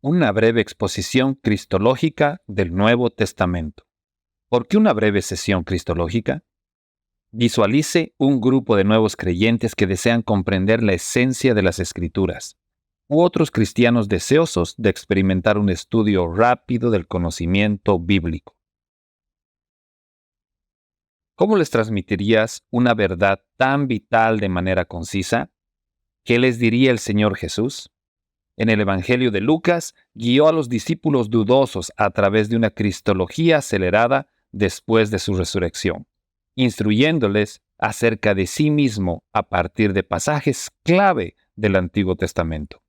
Una breve exposición cristológica del Nuevo Testamento. ¿Por qué una breve sesión cristológica? Visualice un grupo de nuevos creyentes que desean comprender la esencia de las Escrituras, u otros cristianos deseosos de experimentar un estudio rápido del conocimiento bíblico. ¿Cómo les transmitirías una verdad tan vital de manera concisa? ¿Qué les diría el Señor Jesús? En el Evangelio de Lucas, guió a los discípulos dudosos a través de una cristología acelerada después de su resurrección, instruyéndoles acerca de sí mismo a partir de pasajes clave del Antiguo Testamento.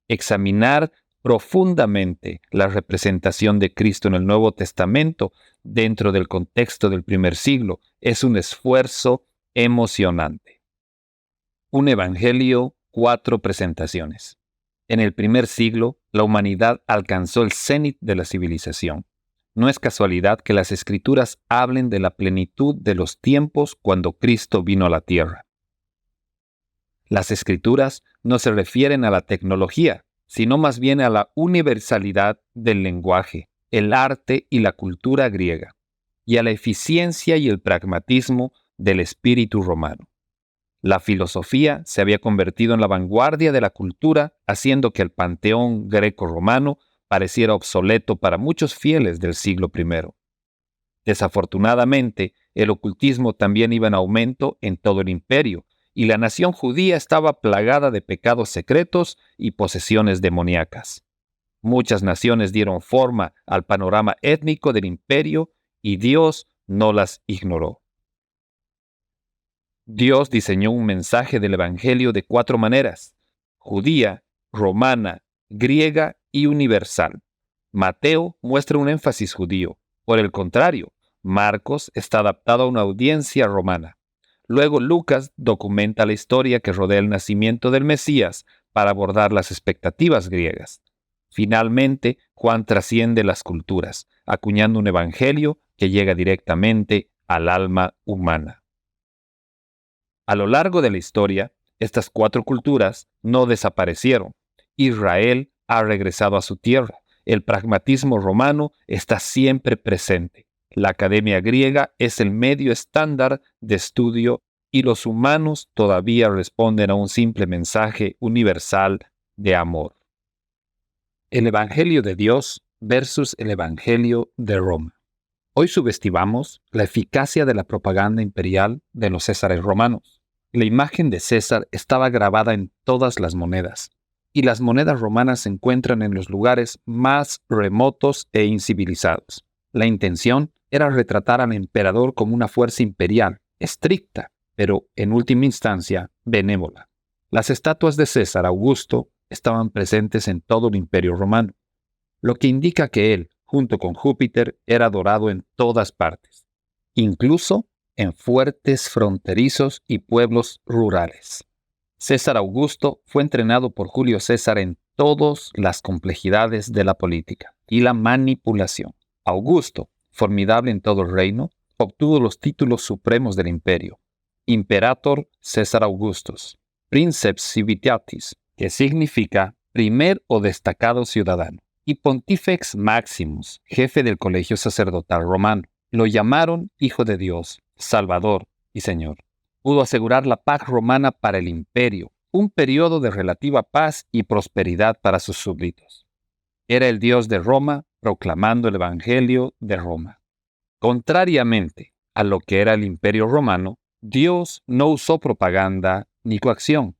Examinar profundamente la representación de Cristo en el Nuevo Testamento dentro del contexto del primer siglo es un esfuerzo emocionante. Un Evangelio, 4 presentaciones. En el primer siglo, la humanidad alcanzó el cenit de la civilización. No es casualidad que las Escrituras hablen de la plenitud de los tiempos cuando Cristo vino a la tierra. Las Escrituras no se refieren a la tecnología, sino más bien a la universalidad del lenguaje, el arte y la cultura griega, y a la eficiencia y el pragmatismo del espíritu romano. La filosofía se había convertido en la vanguardia de la cultura, haciendo que el panteón greco-romano pareciera obsoleto para muchos fieles del siglo I. Desafortunadamente, el ocultismo también iba en aumento en todo el imperio, y la nación judía estaba plagada de pecados secretos y posesiones demoníacas. Muchas naciones dieron forma al panorama étnico del imperio y Dios no las ignoró. Dios diseñó un mensaje del Evangelio de 4 maneras: judía, romana, griega y universal. Mateo muestra un énfasis judío. Por el contrario, Marcos está adaptado a una audiencia romana. Luego Lucas documenta la historia que rodea el nacimiento del Mesías para abordar las expectativas griegas. Finalmente, Juan trasciende las culturas, acuñando un evangelio que llega directamente al alma humana. A lo largo de la historia, estas 4 culturas no desaparecieron. Israel ha regresado a su tierra. El pragmatismo romano está siempre presente. La academia griega es el medio estándar de estudio y los humanos todavía responden a un simple mensaje universal de amor. El Evangelio de Dios versus el Evangelio de Roma. Hoy subestimamos la eficacia de la propaganda imperial de los césares romanos. La imagen de César estaba grabada en todas las monedas, y las monedas romanas se encuentran en los lugares más remotos e incivilizados. La intención era retratar al emperador como una fuerza imperial, estricta, pero en última instancia benévola. Las estatuas de César Augusto estaban presentes en todo el imperio romano, lo que indica que él, junto con Júpiter, era adorado en todas partes, incluso en fuertes fronterizos y pueblos rurales. César Augusto fue entrenado por Julio César en todas las complejidades de la política y la manipulación. Augusto, formidable en todo el reino, obtuvo los títulos supremos del imperio: Imperator César Augustus, Princeps Civitatis, que significa primer o destacado ciudadano, y Pontifex Maximus, jefe del colegio sacerdotal romano. Lo llamaron Hijo de Dios, Salvador y Señor. Pudo asegurar la paz romana para el imperio, un periodo de relativa paz y prosperidad para sus súbditos. Era el Dios de Roma proclamando el Evangelio de Roma. Contrariamente a lo que era el imperio romano, Dios no usó propaganda ni coacción.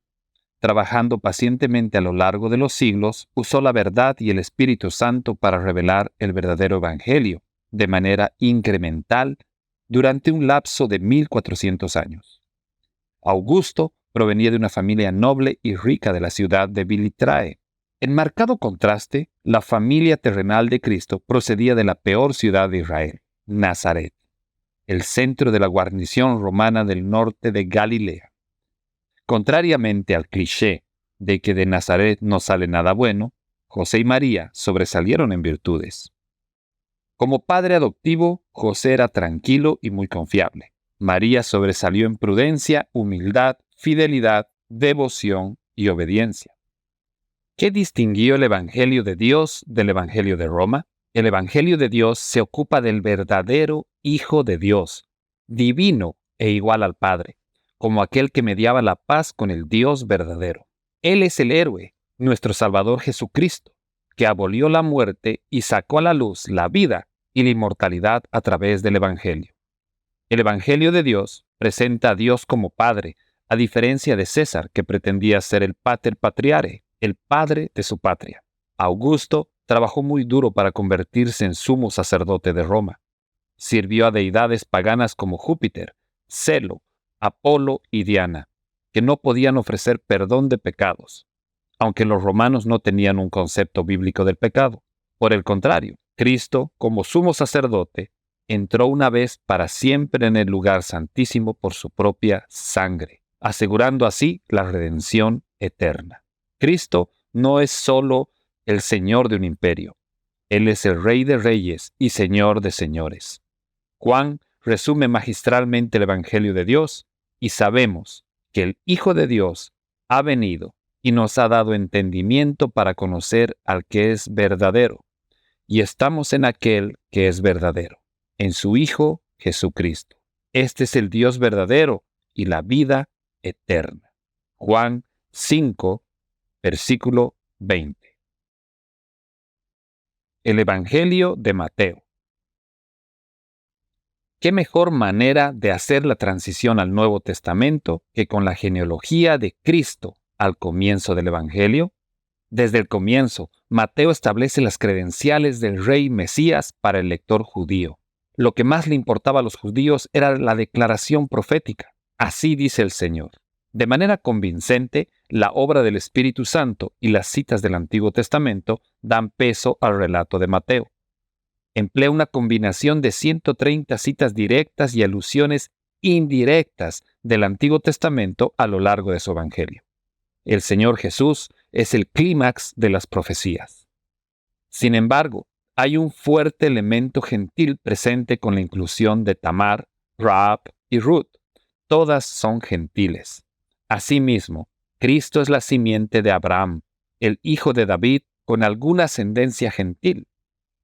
Trabajando pacientemente a lo largo de los siglos, usó la verdad y el Espíritu Santo para revelar el verdadero Evangelio, de manera incremental, durante un lapso de 1400 años. Augusto provenía de una familia noble y rica de la ciudad de Bilitrae. En marcado contraste, la familia terrenal de Cristo procedía de la peor ciudad de Israel, Nazaret, el centro de la guarnición romana del norte de Galilea. Contrariamente al cliché de que de Nazaret no sale nada bueno, José y María sobresalieron en virtudes. Como padre adoptivo, José era tranquilo y muy confiable. María sobresalió en prudencia, humildad, fidelidad, devoción y obediencia. ¿Qué distinguió el Evangelio de Dios del Evangelio de Roma? El Evangelio de Dios se ocupa del verdadero Hijo de Dios, divino e igual al Padre, como aquel que mediaba la paz con el Dios verdadero. Él es el héroe, nuestro Salvador Jesucristo, que abolió la muerte y sacó a la luz la vida y la inmortalidad a través del Evangelio. El Evangelio de Dios presenta a Dios como Padre, a diferencia de César, que pretendía ser el pater patriare, el padre de su patria. Augusto trabajó muy duro para convertirse en sumo sacerdote de Roma. Sirvió a deidades paganas como Júpiter, Celo, Apolo y Diana, que no podían ofrecer perdón de pecados, aunque los romanos no tenían un concepto bíblico del pecado. Por el contrario, Cristo, como sumo sacerdote, entró una vez para siempre en el lugar santísimo por su propia sangre, asegurando así la redención eterna. Cristo no es solo el Señor de un imperio, Él es el Rey de Reyes y Señor de Señores. Juan resume magistralmente el Evangelio de Dios y sabemos que el Hijo de Dios ha venido y nos ha dado entendimiento para conocer al que es verdadero, y estamos en aquel que es verdadero, en su Hijo Jesucristo. Este es el Dios verdadero y la vida eterna. Juan 5, versículo 20. El Evangelio de Mateo. ¿Qué mejor manera de hacer la transición al Nuevo Testamento que con la genealogía de Cristo al comienzo del Evangelio? Desde el comienzo, Mateo establece las credenciales del Rey Mesías para el lector judío. Lo que más le importaba a los judíos era la declaración profética. Así dice el Señor. De manera convincente, la obra del Espíritu Santo y las citas del Antiguo Testamento dan peso al relato de Mateo. Emplea una combinación de 130 citas directas y alusiones indirectas del Antiguo Testamento a lo largo de su Evangelio. El Señor Jesús es el clímax de las profecías. Sin embargo, hay un fuerte elemento gentil presente con la inclusión de Tamar, Rahab y Ruth. Todas son gentiles. Asimismo, Cristo es la simiente de Abraham, el hijo de David con alguna ascendencia gentil.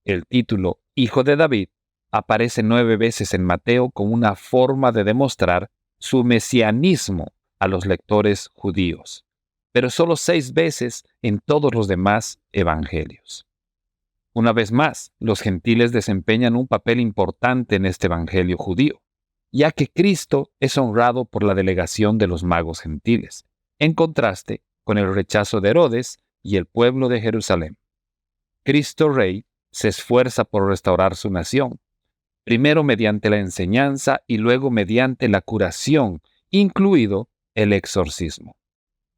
El título Hijo de David aparece 9 veces en Mateo como una forma de demostrar su mesianismo a los lectores judíos, pero solo 6 veces en todos los demás evangelios. Una vez más, los gentiles desempeñan un papel importante en este evangelio judío, ya que Cristo es honrado por la delegación de los magos gentiles, en contraste con el rechazo de Herodes y el pueblo de Jerusalén. Cristo Rey se esfuerza por restaurar su nación, primero mediante la enseñanza y luego mediante la curación, incluido el exorcismo.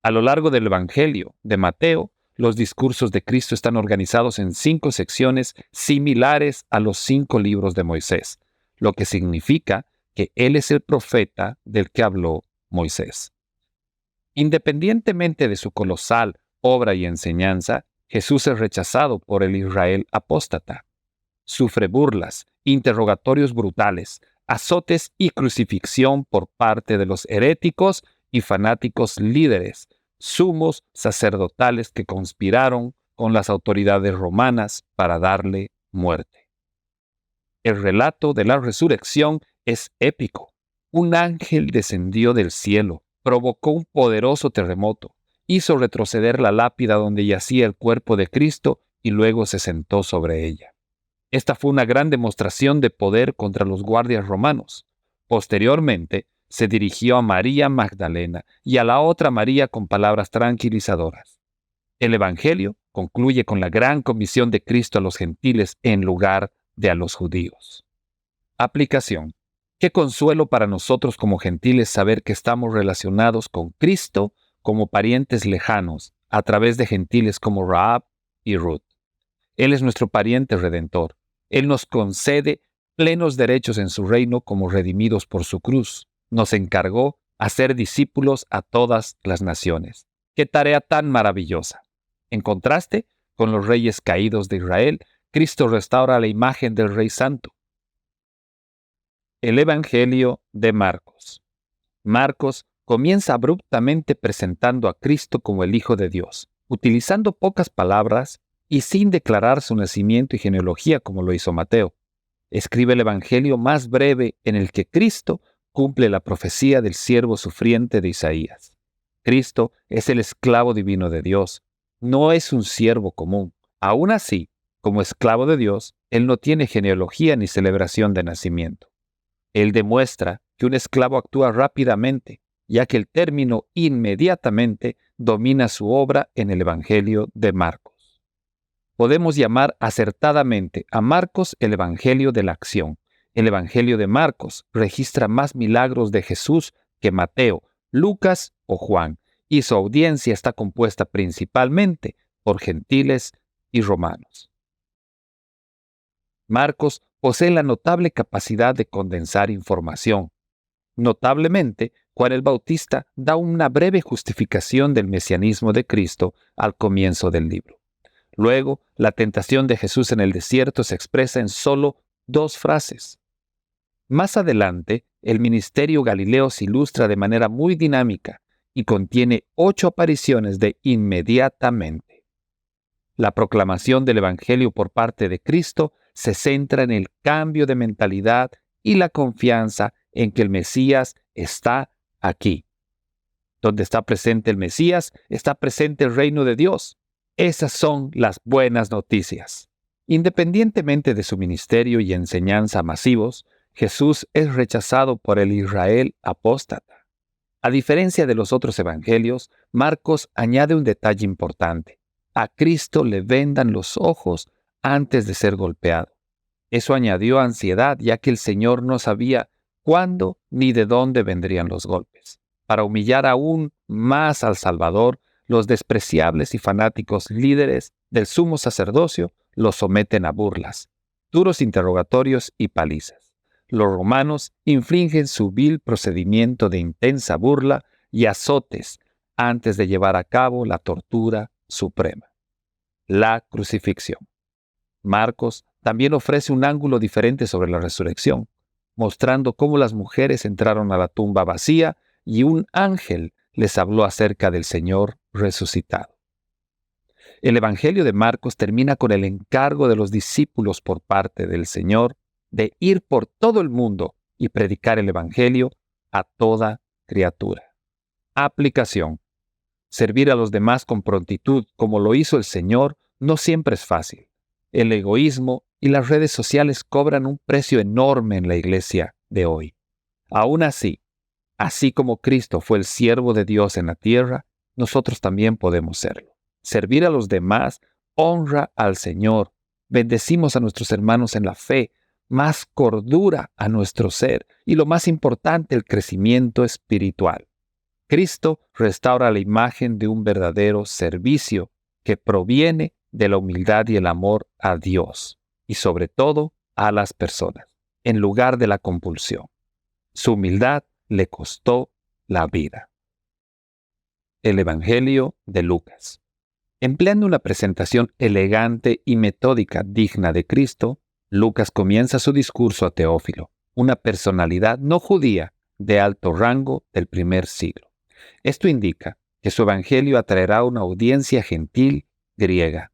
A lo largo del Evangelio de Mateo, los discursos de Cristo están organizados en 5 secciones similares a los 5 libros de Moisés, lo que significa que Él es el profeta del que habló Moisés. Independientemente de su colosal obra y enseñanza, Jesús es rechazado por el Israel apóstata. Sufre burlas, interrogatorios brutales, azotes y crucifixión por parte de los heréticos y fanáticos líderes, sumos sacerdotales que conspiraron con las autoridades romanas para darle muerte. El relato de la resurrección es épico. Un ángel descendió del cielo, provocó un poderoso terremoto, hizo retroceder la lápida donde yacía el cuerpo de Cristo y luego se sentó sobre ella. Esta fue una gran demostración de poder contra los guardias romanos. Posteriormente, se dirigió a María Magdalena y a la otra María con palabras tranquilizadoras. El Evangelio concluye con la gran comisión de Cristo a los gentiles en lugar de a los judíos. Aplicación. Qué consuelo para nosotros como gentiles saber que estamos relacionados con Cristo como parientes lejanos a través de gentiles como Rahab y Ruth. Él es nuestro pariente redentor. Él nos concede plenos derechos en su reino como redimidos por su cruz. Nos encargó hacer discípulos a todas las naciones. ¡Qué tarea tan maravillosa! En contraste con los reyes caídos de Israel, Cristo restaura la imagen del Rey Santo. El Evangelio de Marcos. Marcos comienza abruptamente presentando a Cristo como el Hijo de Dios, utilizando pocas palabras y sin declarar su nacimiento y genealogía como lo hizo Mateo. Escribe el Evangelio más breve en el que Cristo cumple la profecía del siervo sufriente de Isaías. Cristo es el esclavo divino de Dios, no es un siervo común. Aún así, como esclavo de Dios, Él no tiene genealogía ni celebración de nacimiento. Él demuestra que un esclavo actúa rápidamente, ya que el término inmediatamente domina su obra en el Evangelio de Marcos. Podemos llamar acertadamente a Marcos el Evangelio de la acción. El Evangelio de Marcos registra más milagros de Jesús que Mateo, Lucas o Juan, y su audiencia está compuesta principalmente por gentiles y romanos. Marcos posee la notable capacidad de condensar información. Notablemente, Juan el Bautista da una breve justificación del mesianismo de Cristo al comienzo del libro. Luego, la tentación de Jesús en el desierto se expresa en solo 2 frases. Más adelante, el ministerio galileo se ilustra de manera muy dinámica y contiene 8 apariciones de inmediatamente. La proclamación del Evangelio por parte de Cristo se centra en el cambio de mentalidad y la confianza en que el Mesías está aquí. Donde está presente el Mesías, está presente el reino de Dios. Esas son las buenas noticias. Independientemente de su ministerio y enseñanza masivos, Jesús es rechazado por el Israel apóstata. A diferencia de los otros evangelios, Marcos añade un detalle importante. A Cristo le vendan los ojos antes de ser golpeado. Eso añadió ansiedad, ya que el Señor no sabía cuándo ni de dónde vendrían los golpes. Para humillar aún más al Salvador, los despreciables y fanáticos líderes del sumo sacerdocio lo someten a burlas, duros interrogatorios y palizas. Los romanos infringen su vil procedimiento de intensa burla y azotes antes de llevar a cabo la tortura suprema, la crucifixión. Marcos también ofrece un ángulo diferente sobre la resurrección, mostrando cómo las mujeres entraron a la tumba vacía y un ángel les habló acerca del Señor resucitado. El Evangelio de Marcos termina con el encargo de los discípulos por parte del Señor de ir por todo el mundo y predicar el Evangelio a toda criatura. Aplicación. Servir a los demás con prontitud, como lo hizo el Señor, no siempre es fácil. El egoísmo y las redes sociales cobran un precio enorme en la iglesia de hoy. Aún así como Cristo fue el siervo de Dios en la tierra, nosotros también podemos serlo. Servir a los demás honra al Señor. Bendecimos a nuestros hermanos en la fe, más cordura a nuestro ser y lo más importante, el crecimiento espiritual. Cristo restaura la imagen de un verdadero servicio que proviene de la humildad y el amor a Dios y sobre todo a las personas, en lugar de la compulsión. Su humildad le costó la vida. El Evangelio de Lucas. Empleando una presentación elegante y metódica digna de Cristo, Lucas comienza su discurso a Teófilo, una personalidad no judía de alto rango del primer siglo. Esto indica que su Evangelio atraerá una audiencia gentil griega.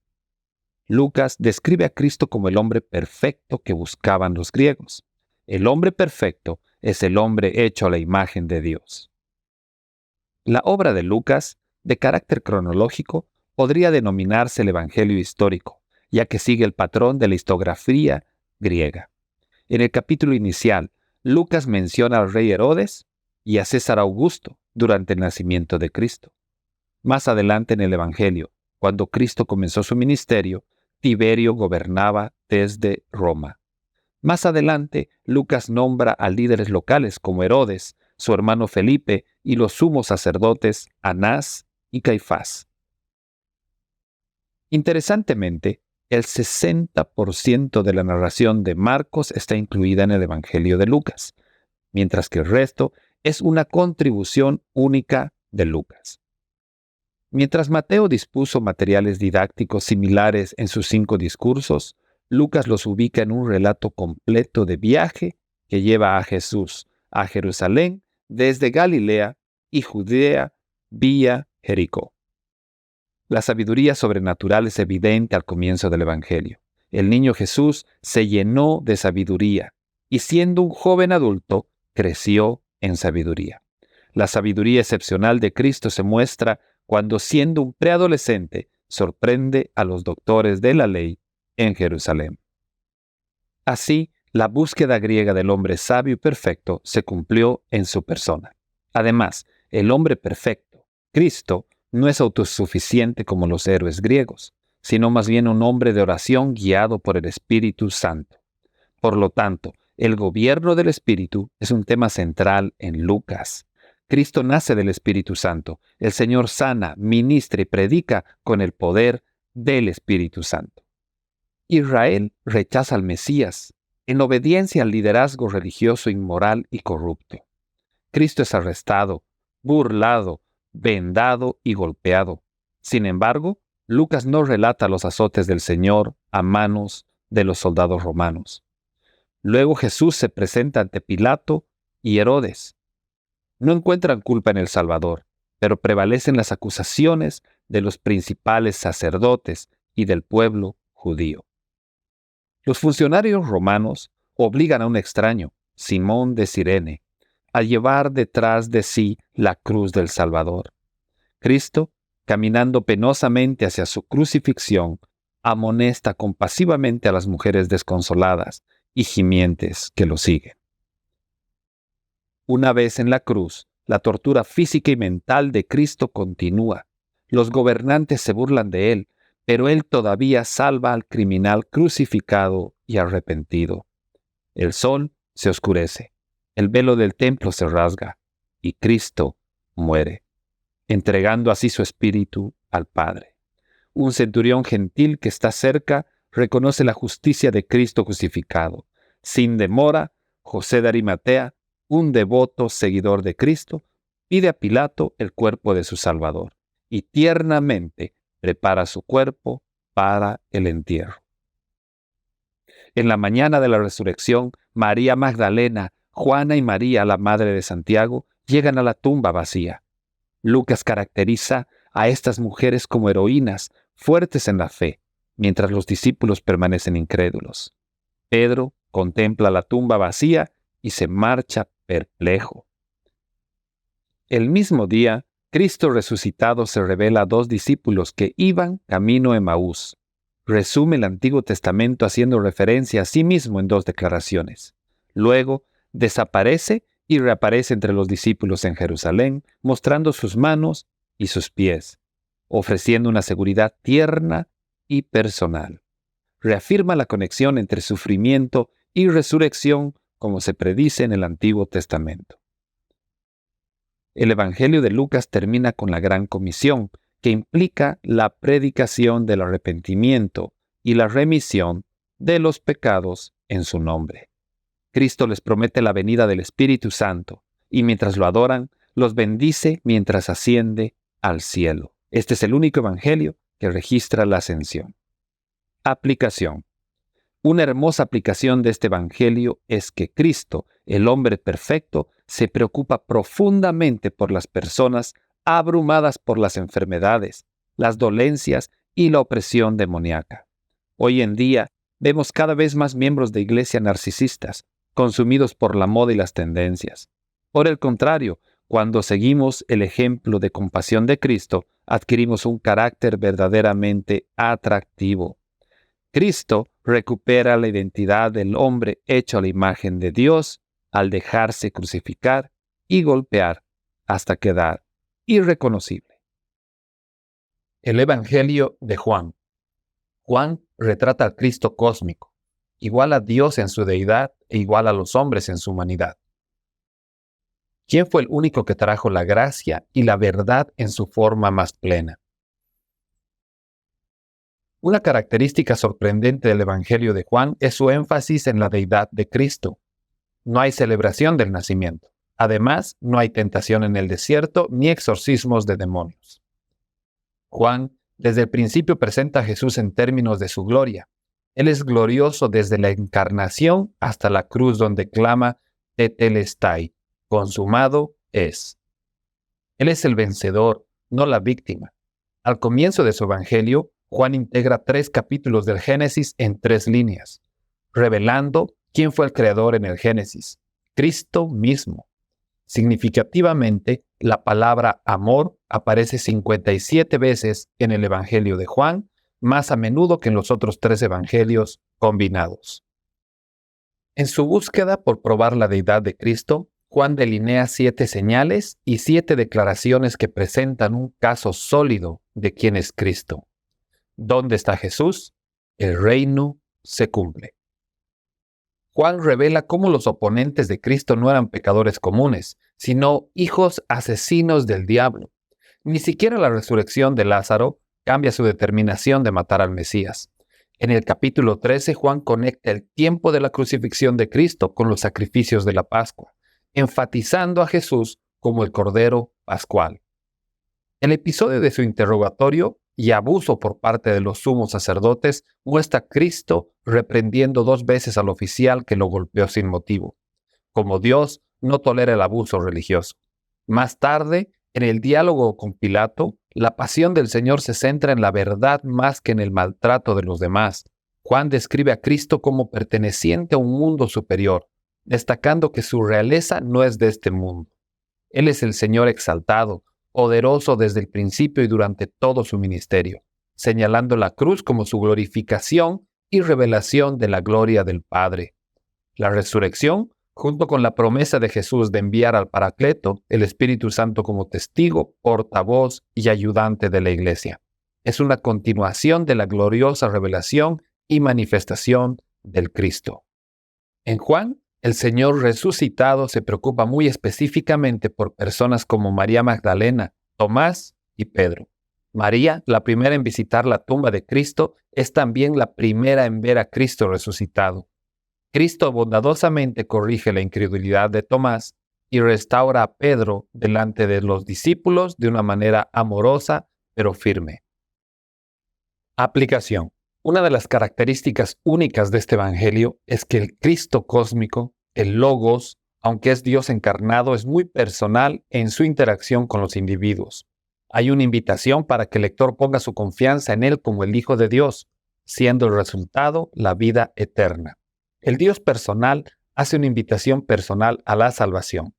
Lucas describe a Cristo como el hombre perfecto que buscaban los griegos. El hombre perfecto es el hombre hecho a la imagen de Dios. La obra de Lucas, de carácter cronológico, podría denominarse el Evangelio histórico, ya que sigue el patrón de la historiografía griega. En el capítulo inicial, Lucas menciona al rey Herodes y a César Augusto durante el nacimiento de Cristo. Más adelante en el Evangelio, cuando Cristo comenzó su ministerio, Tiberio gobernaba desde Roma. Más adelante, Lucas nombra a líderes locales como Herodes, su hermano Felipe y los sumos sacerdotes Anás y Caifás. Interesantemente, el 60% de la narración de Marcos está incluida en el Evangelio de Lucas, mientras que el resto es una contribución única de Lucas. Mientras Mateo dispuso materiales didácticos similares en sus 5 discursos, Lucas los ubica en un relato completo de viaje que lleva a Jesús a Jerusalén desde Galilea y Judea vía Jericó. La sabiduría sobrenatural es evidente al comienzo del Evangelio. El niño Jesús se llenó de sabiduría y siendo un joven adulto, creció en sabiduría. La sabiduría excepcional de Cristo se muestra cuando, siendo un preadolescente, sorprende a los doctores de la ley en Jerusalén. Así, la búsqueda griega del hombre sabio y perfecto se cumplió en su persona. Además, el hombre perfecto, Cristo, no es autosuficiente como los héroes griegos, sino más bien un hombre de oración guiado por el Espíritu Santo. Por lo tanto, el gobierno del Espíritu es un tema central en Lucas. Cristo nace del Espíritu Santo. El Señor sana, ministra y predica con el poder del Espíritu Santo. Israel rechaza al Mesías en obediencia al liderazgo religioso inmoral y corrupto. Cristo es arrestado, burlado, vendado y golpeado. Sin embargo, Lucas no relata los azotes del Señor a manos de los soldados romanos. Luego Jesús se presenta ante Pilato y Herodes. No encuentran culpa en el Salvador, pero prevalecen las acusaciones de los principales sacerdotes y del pueblo judío. Los funcionarios romanos obligan a un extraño, Simón de Cirene, a llevar detrás de sí la cruz del Salvador. Cristo, caminando penosamente hacia su crucifixión, amonesta compasivamente a las mujeres desconsoladas y gimientes que lo siguen. Una vez en la cruz, la tortura física y mental de Cristo continúa. Los gobernantes se burlan de él, pero él todavía salva al criminal crucificado y arrepentido. El sol se oscurece, el velo del templo se rasga, y Cristo muere, entregando así su espíritu al Padre. Un centurión gentil que está cerca reconoce la justicia de Cristo crucificado. Sin demora, José de Arimatea, un devoto seguidor de Cristo, pide a Pilato el cuerpo de su Salvador y tiernamente prepara su cuerpo para el entierro. En la mañana de la resurrección, María Magdalena, Juana y María, la madre de Santiago, llegan a la tumba vacía. Lucas caracteriza a estas mujeres como heroínas, fuertes en la fe, mientras los discípulos permanecen incrédulos. Pedro contempla la tumba vacía y se marcha perplejo. El mismo día, Cristo resucitado se revela a dos discípulos que iban camino a Emaús. Resume el Antiguo Testamento haciendo referencia a sí mismo en dos declaraciones. Luego, desaparece y reaparece entre los discípulos en Jerusalén, mostrando sus manos y sus pies, ofreciendo una seguridad tierna y personal. Reafirma la conexión entre sufrimiento y resurrección, como se predice en el Antiguo Testamento. El Evangelio de Lucas termina con la Gran Comisión, que implica la predicación del arrepentimiento y la remisión de los pecados en su nombre. Cristo les promete la venida del Espíritu Santo, y mientras lo adoran, los bendice mientras asciende al cielo. Este es el único Evangelio que registra la ascensión. Aplicación. Una hermosa aplicación de este Evangelio es que Cristo, el hombre perfecto, se preocupa profundamente por las personas abrumadas por las enfermedades, las dolencias y la opresión demoníaca. Hoy en día vemos cada vez más miembros de iglesia narcisistas, consumidos por la moda y las tendencias. Por el contrario, cuando seguimos el ejemplo de compasión de Cristo, adquirimos un carácter verdaderamente atractivo. Cristo recupera la identidad del hombre hecho a la imagen de Dios al dejarse crucificar y golpear hasta quedar irreconocible. El Evangelio de Juan. Juan retrata al Cristo cósmico, igual a Dios en su deidad e igual a los hombres en su humanidad. ¿Quién fue el único que trajo la gracia y la verdad en su forma más plena? Una característica sorprendente del Evangelio de Juan es su énfasis en la deidad de Cristo. No hay celebración del nacimiento. Además, no hay tentación en el desierto ni exorcismos de demonios. Juan, desde el principio, presenta a Jesús en términos de su gloria. Él es glorioso desde la encarnación hasta la cruz, donde clama Tetelestai, consumado es. Él es el vencedor, no la víctima. Al comienzo de su evangelio, Juan integra 3 capítulos del Génesis en 3 líneas, revelando quién fue el creador en el Génesis: Cristo mismo. Significativamente, la palabra amor aparece 57 veces en el Evangelio de Juan, más a menudo que en los otros 3 evangelios combinados. En su búsqueda por probar la deidad de Cristo, Juan delinea 7 señales y 7 declaraciones que presentan un caso sólido de quién es Cristo. ¿Dónde está Jesús? El reino se cumple. Juan revela cómo los oponentes de Cristo no eran pecadores comunes, sino hijos asesinos del diablo. Ni siquiera la resurrección de Lázaro cambia su determinación de matar al Mesías. En el capítulo 13, Juan conecta el tiempo de la crucifixión de Cristo con los sacrificios de la Pascua, enfatizando a Jesús como el Cordero Pascual. El episodio de su interrogatorio y abuso por parte de los sumos sacerdotes muestra a Cristo reprendiendo 2 veces al oficial que lo golpeó sin motivo. Como Dios, no tolera el abuso religioso. Más tarde, en el diálogo con Pilato, la pasión del Señor se centra en la verdad más que en el maltrato de los demás. Juan describe a Cristo como perteneciente a un mundo superior, destacando que su realeza no es de este mundo. Él es el Señor exaltado, poderoso desde el principio y durante todo su ministerio, señalando la cruz como su glorificación y revelación de la gloria del Padre. La resurrección, junto con la promesa de Jesús de enviar al Paracleto, el Espíritu Santo como testigo, portavoz y ayudante de la Iglesia, es una continuación de la gloriosa revelación y manifestación del Cristo. En Juan, el Señor resucitado se preocupa muy específicamente por personas como María Magdalena, Tomás y Pedro. María, la primera en visitar la tumba de Cristo, es también la primera en ver a Cristo resucitado. Cristo bondadosamente corrige la incredulidad de Tomás y restaura a Pedro delante de los discípulos de una manera amorosa pero firme. Aplicación. Una de las características únicas de este evangelio es que el Cristo cósmico, el Logos, aunque es Dios encarnado, es muy personal en su interacción con los individuos. Hay una invitación para que el lector ponga su confianza en Él como el Hijo de Dios, siendo el resultado la vida eterna. El Dios personal hace una invitación personal a la salvación.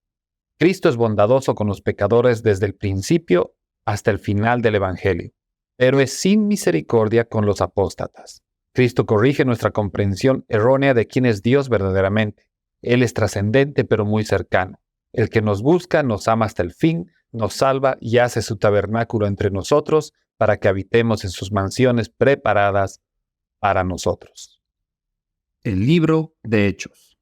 Cristo es bondadoso con los pecadores desde el principio hasta el final del evangelio, pero es sin misericordia con los apóstatas. Cristo corrige nuestra comprensión errónea de quién es Dios verdaderamente. Él es trascendente pero muy cercano. El que nos busca nos ama hasta el fin, nos salva y hace su tabernáculo entre nosotros para que habitemos en sus mansiones preparadas para nosotros. El libro de Hechos.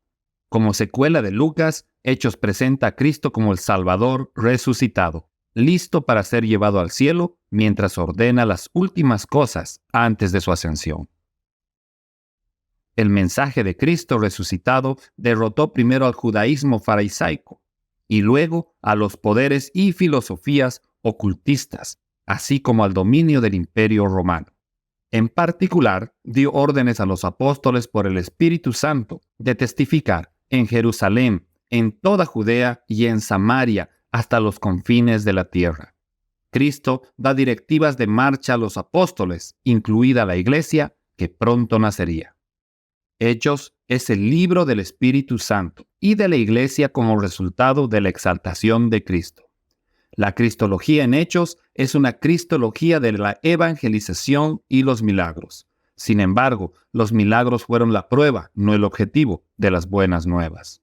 Como secuela de Lucas, Hechos presenta a Cristo como el Salvador resucitado, listo para ser llevado al cielo mientras ordena las últimas cosas antes de su ascensión. El mensaje de Cristo resucitado derrotó primero al judaísmo farisaico y luego a los poderes y filosofías ocultistas, así como al dominio del Imperio Romano. En particular, dio órdenes a los apóstoles por el Espíritu Santo de testificar en Jerusalén, en toda Judea y en Samaria, hasta los confines de la tierra. Cristo da directivas de marcha a los apóstoles, incluida la iglesia que pronto nacería. Hechos es el libro del Espíritu Santo y de la iglesia como resultado de la exaltación de Cristo. La cristología en Hechos es una cristología de la evangelización y los milagros. Sin embargo, los milagros fueron la prueba, no el objetivo, de las buenas nuevas.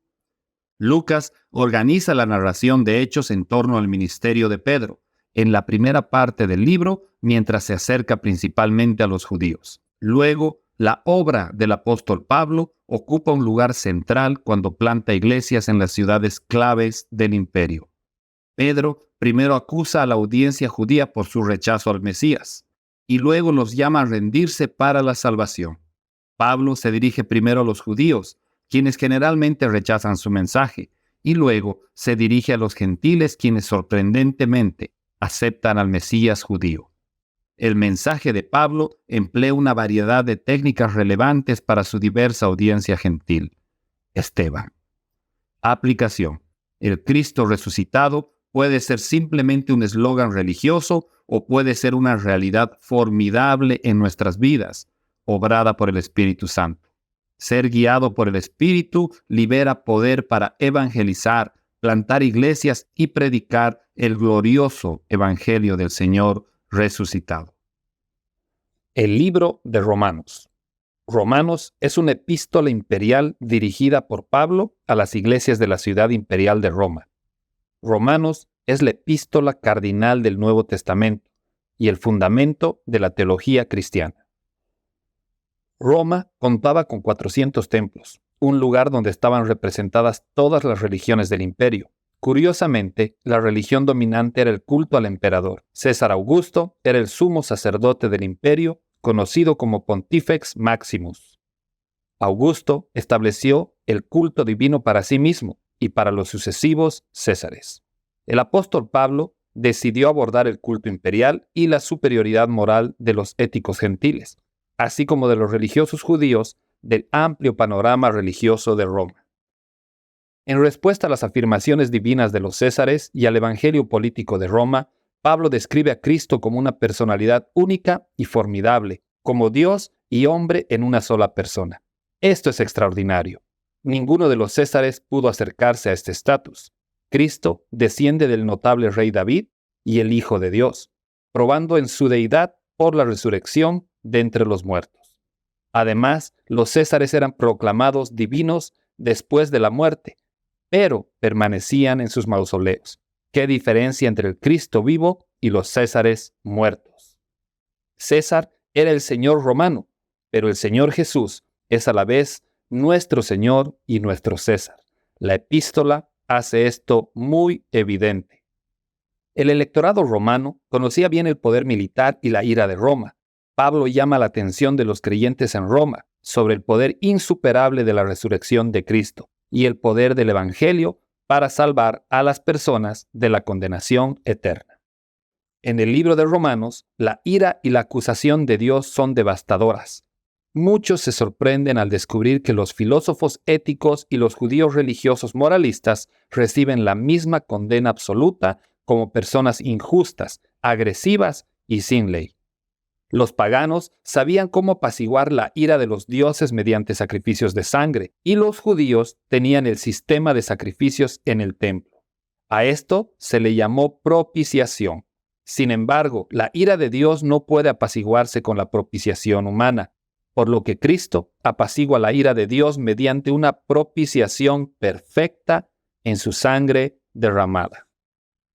Lucas organiza la narración de Hechos en torno al ministerio de Pedro, en la primera parte del libro, mientras se acerca principalmente a los judíos. Luego, la obra del apóstol Pablo ocupa un lugar central cuando planta iglesias en las ciudades claves del imperio. Pedro primero acusa a la audiencia judía por su rechazo al Mesías, y luego los llama a rendirse para la salvación. Pablo se dirige primero a los judíos, quienes generalmente rechazan su mensaje, y luego se dirige a los gentiles, quienes sorprendentemente aceptan al Mesías judío. El mensaje de Pablo emplea una variedad de técnicas relevantes para su diversa audiencia gentil. Esteban. Aplicación. El Cristo resucitado Puede ser simplemente un eslogan religioso o puede ser una realidad formidable en nuestras vidas, obrada por el Espíritu Santo. Ser guiado por el Espíritu libera poder para evangelizar, plantar iglesias y predicar el glorioso Evangelio del Señor resucitado. El libro de Romanos. Romanos es una epístola imperial dirigida por Pablo a las iglesias de la ciudad imperial de Roma. Romanos es la epístola cardinal del Nuevo Testamento y el fundamento de la teología cristiana. Roma contaba con 400 templos, un lugar donde estaban representadas todas las religiones del imperio. Curiosamente, la religión dominante era el culto al emperador. César Augusto era el sumo sacerdote del imperio, conocido como Pontifex Maximus. Augusto estableció el culto divino para sí mismo y para los sucesivos Césares. El apóstol Pablo decidió abordar el culto imperial y la superioridad moral de los éticos gentiles, así como de los religiosos judíos del amplio panorama religioso de Roma. En respuesta a las afirmaciones divinas de los Césares y al evangelio político de Roma, Pablo describe a Cristo como una personalidad única y formidable, como Dios y hombre en una sola persona. Esto es extraordinario. Ninguno de los Césares pudo acercarse a este estatus. Cristo desciende del notable rey David y el Hijo de Dios, probando en su deidad por la resurrección de entre los muertos. Además, los Césares eran proclamados divinos después de la muerte, pero permanecían en sus mausoleos. ¿Qué diferencia entre el Cristo vivo y los Césares muertos? César era el Señor romano, pero el Señor Jesús es a la vez nuestro Señor y nuestro César. La epístola hace esto muy evidente. El electorado romano conocía bien el poder militar y la ira de Roma. Pablo llama la atención de los creyentes en Roma sobre el poder insuperable de la resurrección de Cristo y el poder del Evangelio para salvar a las personas de la condenación eterna. En el libro de Romanos, la ira y la acusación de Dios son devastadoras. Muchos se sorprenden al descubrir que los filósofos éticos y los judíos religiosos moralistas reciben la misma condena absoluta como personas injustas, agresivas y sin ley. Los paganos sabían cómo apaciguar la ira de los dioses mediante sacrificios de sangre, y los judíos tenían el sistema de sacrificios en el templo. A esto se le llamó propiciación. Sin embargo, la ira de Dios no puede apaciguarse con la propiciación humana, por lo que Cristo apacigua la ira de Dios mediante una propiciación perfecta en su sangre derramada.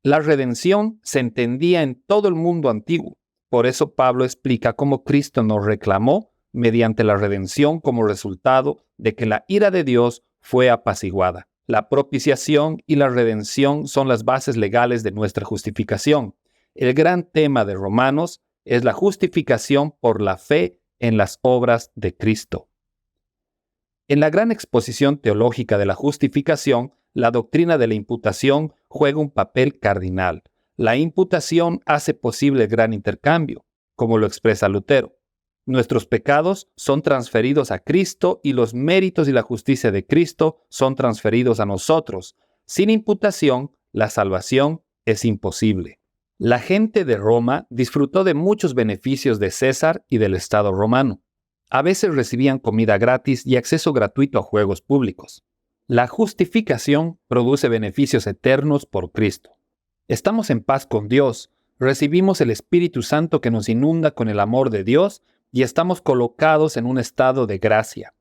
La redención se entendía en todo el mundo antiguo. Por eso Pablo explica cómo Cristo nos reclamó mediante la redención como resultado de que la ira de Dios fue apaciguada. La propiciación y la redención son las bases legales de nuestra justificación. El gran tema de Romanos es la justificación por la fe en las obras de Cristo. En la gran exposición teológica de la justificación, la doctrina de la imputación juega un papel cardinal. La imputación hace posible el gran intercambio, como lo expresa Lutero. Nuestros pecados son transferidos a Cristo y los méritos y la justicia de Cristo son transferidos a nosotros. Sin imputación, la salvación es imposible. La gente de Roma disfrutó de muchos beneficios de César y del Estado romano. A veces recibían comida gratis y acceso gratuito a juegos públicos. La justificación produce beneficios eternos por Cristo. Estamos en paz con Dios, recibimos el Espíritu Santo que nos inunda con el amor de Dios y estamos colocados en un estado de gracia.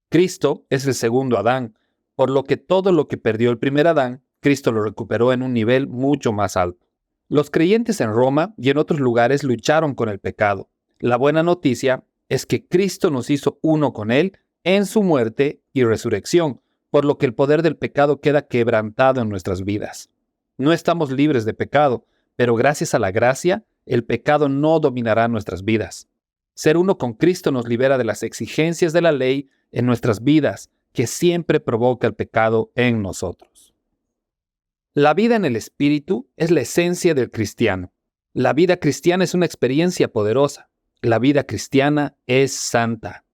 Cristo es el segundo Adán, por lo que todo lo que perdió el primer Adán, Cristo lo recuperó en un nivel mucho más alto. Los creyentes en Roma y en otros lugares lucharon con el pecado. La buena noticia es que Cristo nos hizo uno con Él en su muerte y resurrección, por lo que el poder del pecado queda quebrantado en nuestras vidas. No estamos libres de pecado, pero gracias a la gracia, el pecado no dominará nuestras vidas. Ser uno con Cristo nos libera de las exigencias de la ley en nuestras vidas, que siempre provoca el pecado en nosotros. La vida en el Espíritu es la esencia del cristiano. La vida cristiana es una experiencia poderosa. La vida cristiana es santa.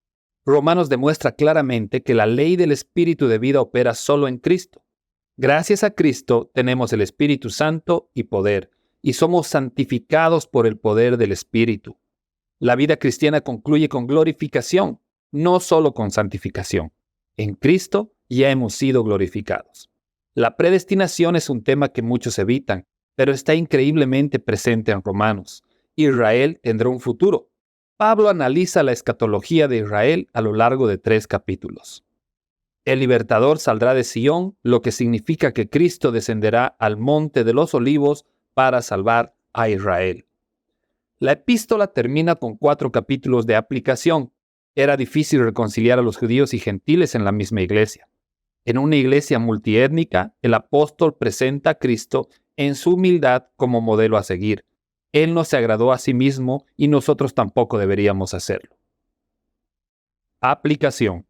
Romanos demuestra claramente que la ley del Espíritu de vida opera solo en Cristo. Gracias a Cristo tenemos el Espíritu Santo y poder, y somos santificados por el poder del Espíritu. La vida cristiana concluye con glorificación, no solo con santificación. En Cristo ya hemos sido glorificados. La predestinación es un tema que muchos evitan, pero está increíblemente presente en Romanos. Israel tendrá un futuro. Pablo analiza la escatología de Israel a lo largo de 3 capítulos. El libertador saldrá de Sión, lo que significa que Cristo descenderá al monte de los olivos para salvar a Israel. La epístola termina con 4 capítulos de aplicación. Era difícil reconciliar a los judíos y gentiles en la misma iglesia. En una iglesia multiétnica, el apóstol presenta a Cristo en su humildad como modelo a seguir. Él no se agradó a sí mismo y nosotros tampoco deberíamos hacerlo. Aplicación.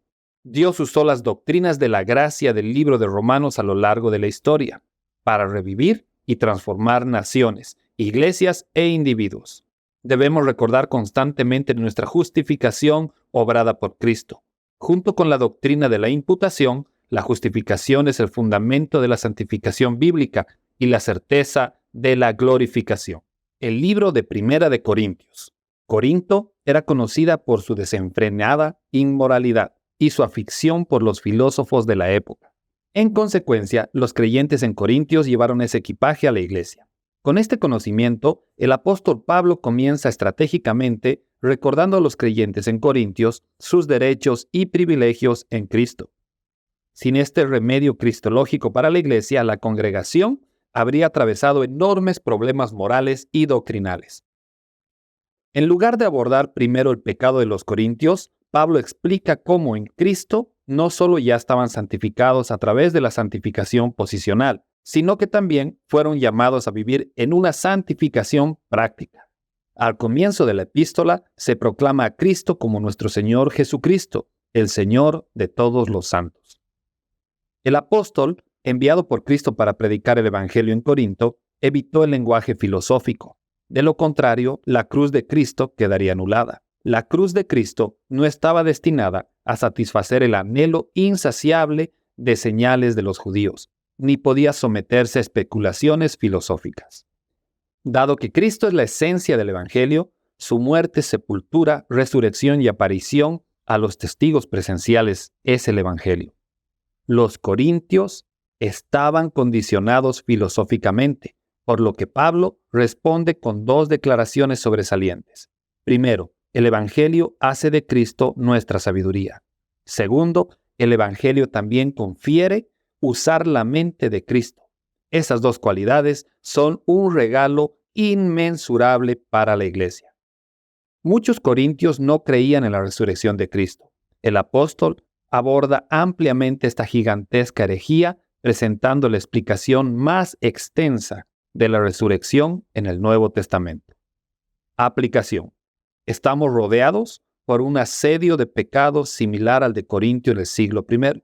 Dios usó las doctrinas de la gracia del libro de Romanos a lo largo de la historia para revivir y transformar naciones, iglesias e individuos. Debemos recordar constantemente nuestra justificación obrada por Cristo. Junto con la doctrina de la imputación, la justificación es el fundamento de la santificación bíblica y la certeza de la glorificación. El libro de Primera de Corintios. Corinto era conocida por su desenfrenada inmoralidad y su afición por los filósofos de la época. En consecuencia, los creyentes en Corintios llevaron ese equipaje a la iglesia. Con este conocimiento, el apóstol Pablo comienza estratégicamente recordando a los creyentes en Corintios sus derechos y privilegios en Cristo. Sin este remedio cristológico para la iglesia, la congregación habría atravesado enormes problemas morales y doctrinales. En lugar de abordar primero el pecado de los corintios, Pablo explica cómo en Cristo no solo ya estaban santificados a través de la santificación posicional, sino que también fueron llamados a vivir en una santificación práctica. Al comienzo de la epístola se proclama a Cristo como nuestro Señor Jesucristo, el Señor de todos los santos. El apóstol, enviado por Cristo para predicar el Evangelio en Corinto, evitó el lenguaje filosófico. De lo contrario, la cruz de Cristo quedaría anulada. La cruz de Cristo no estaba destinada a satisfacer el anhelo insaciable de señales de los judíos, ni podía someterse a especulaciones filosóficas. Dado que Cristo es la esencia del Evangelio, su muerte, sepultura, resurrección y aparición a los testigos presenciales es el Evangelio. Los corintios estaban condicionados filosóficamente, por lo que Pablo responde con 2 declaraciones sobresalientes. Primero, el Evangelio hace de Cristo nuestra sabiduría. Segundo, el Evangelio también confiere usar la mente de Cristo. Esas 2 cualidades son un regalo inmensurable para la iglesia. Muchos corintios no creían en la resurrección de Cristo. El apóstol aborda ampliamente esta gigantesca herejía, presentando la explicación más extensa de la resurrección en el Nuevo Testamento. Aplicación. Estamos rodeados por un asedio de pecados similar al de Corintio del siglo I.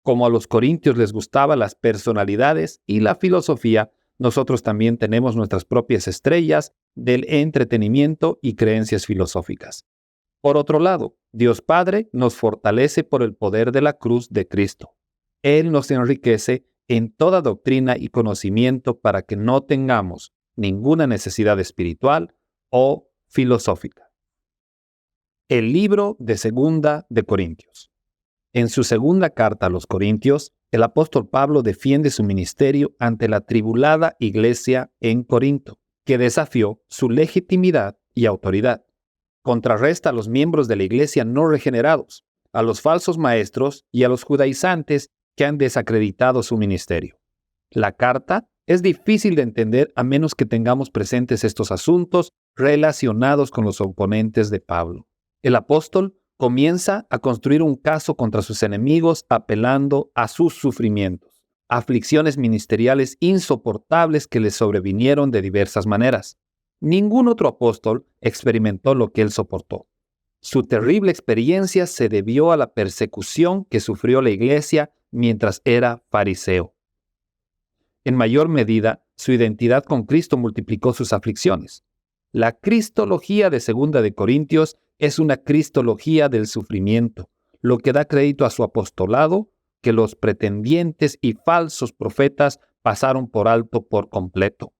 Como a los corintios les gustaban las personalidades y la filosofía, nosotros también tenemos nuestras propias estrellas del entretenimiento y creencias filosóficas. Por otro lado, Dios Padre nos fortalece por el poder de la cruz de Cristo. Él nos enriquece en toda doctrina y conocimiento para que no tengamos ninguna necesidad espiritual o filosófica. El libro de Segunda de Corintios. En su segunda carta a los Corintios, el apóstol Pablo defiende su ministerio ante la tribulada iglesia en Corinto, que desafió su legitimidad y autoridad. Contrarresta a los miembros de la iglesia no regenerados, a los falsos maestros y a los judaizantes que han desacreditado su ministerio. La carta es difícil de entender a menos que tengamos presentes estos asuntos relacionados con los oponentes de Pablo. El apóstol comienza a construir un caso contra sus enemigos apelando a sus sufrimientos, aflicciones ministeriales insoportables que les sobrevinieron de diversas maneras. Ningún otro apóstol experimentó lo que él soportó. Su terrible experiencia se debió a la persecución que sufrió la iglesia mientras era fariseo. En mayor medida, su identidad con Cristo multiplicó sus aflicciones. La cristología de Segunda de Corintios es una cristología del sufrimiento, lo que da crédito a su apostolado que los pretendientes y falsos profetas pasaron por alto por completo.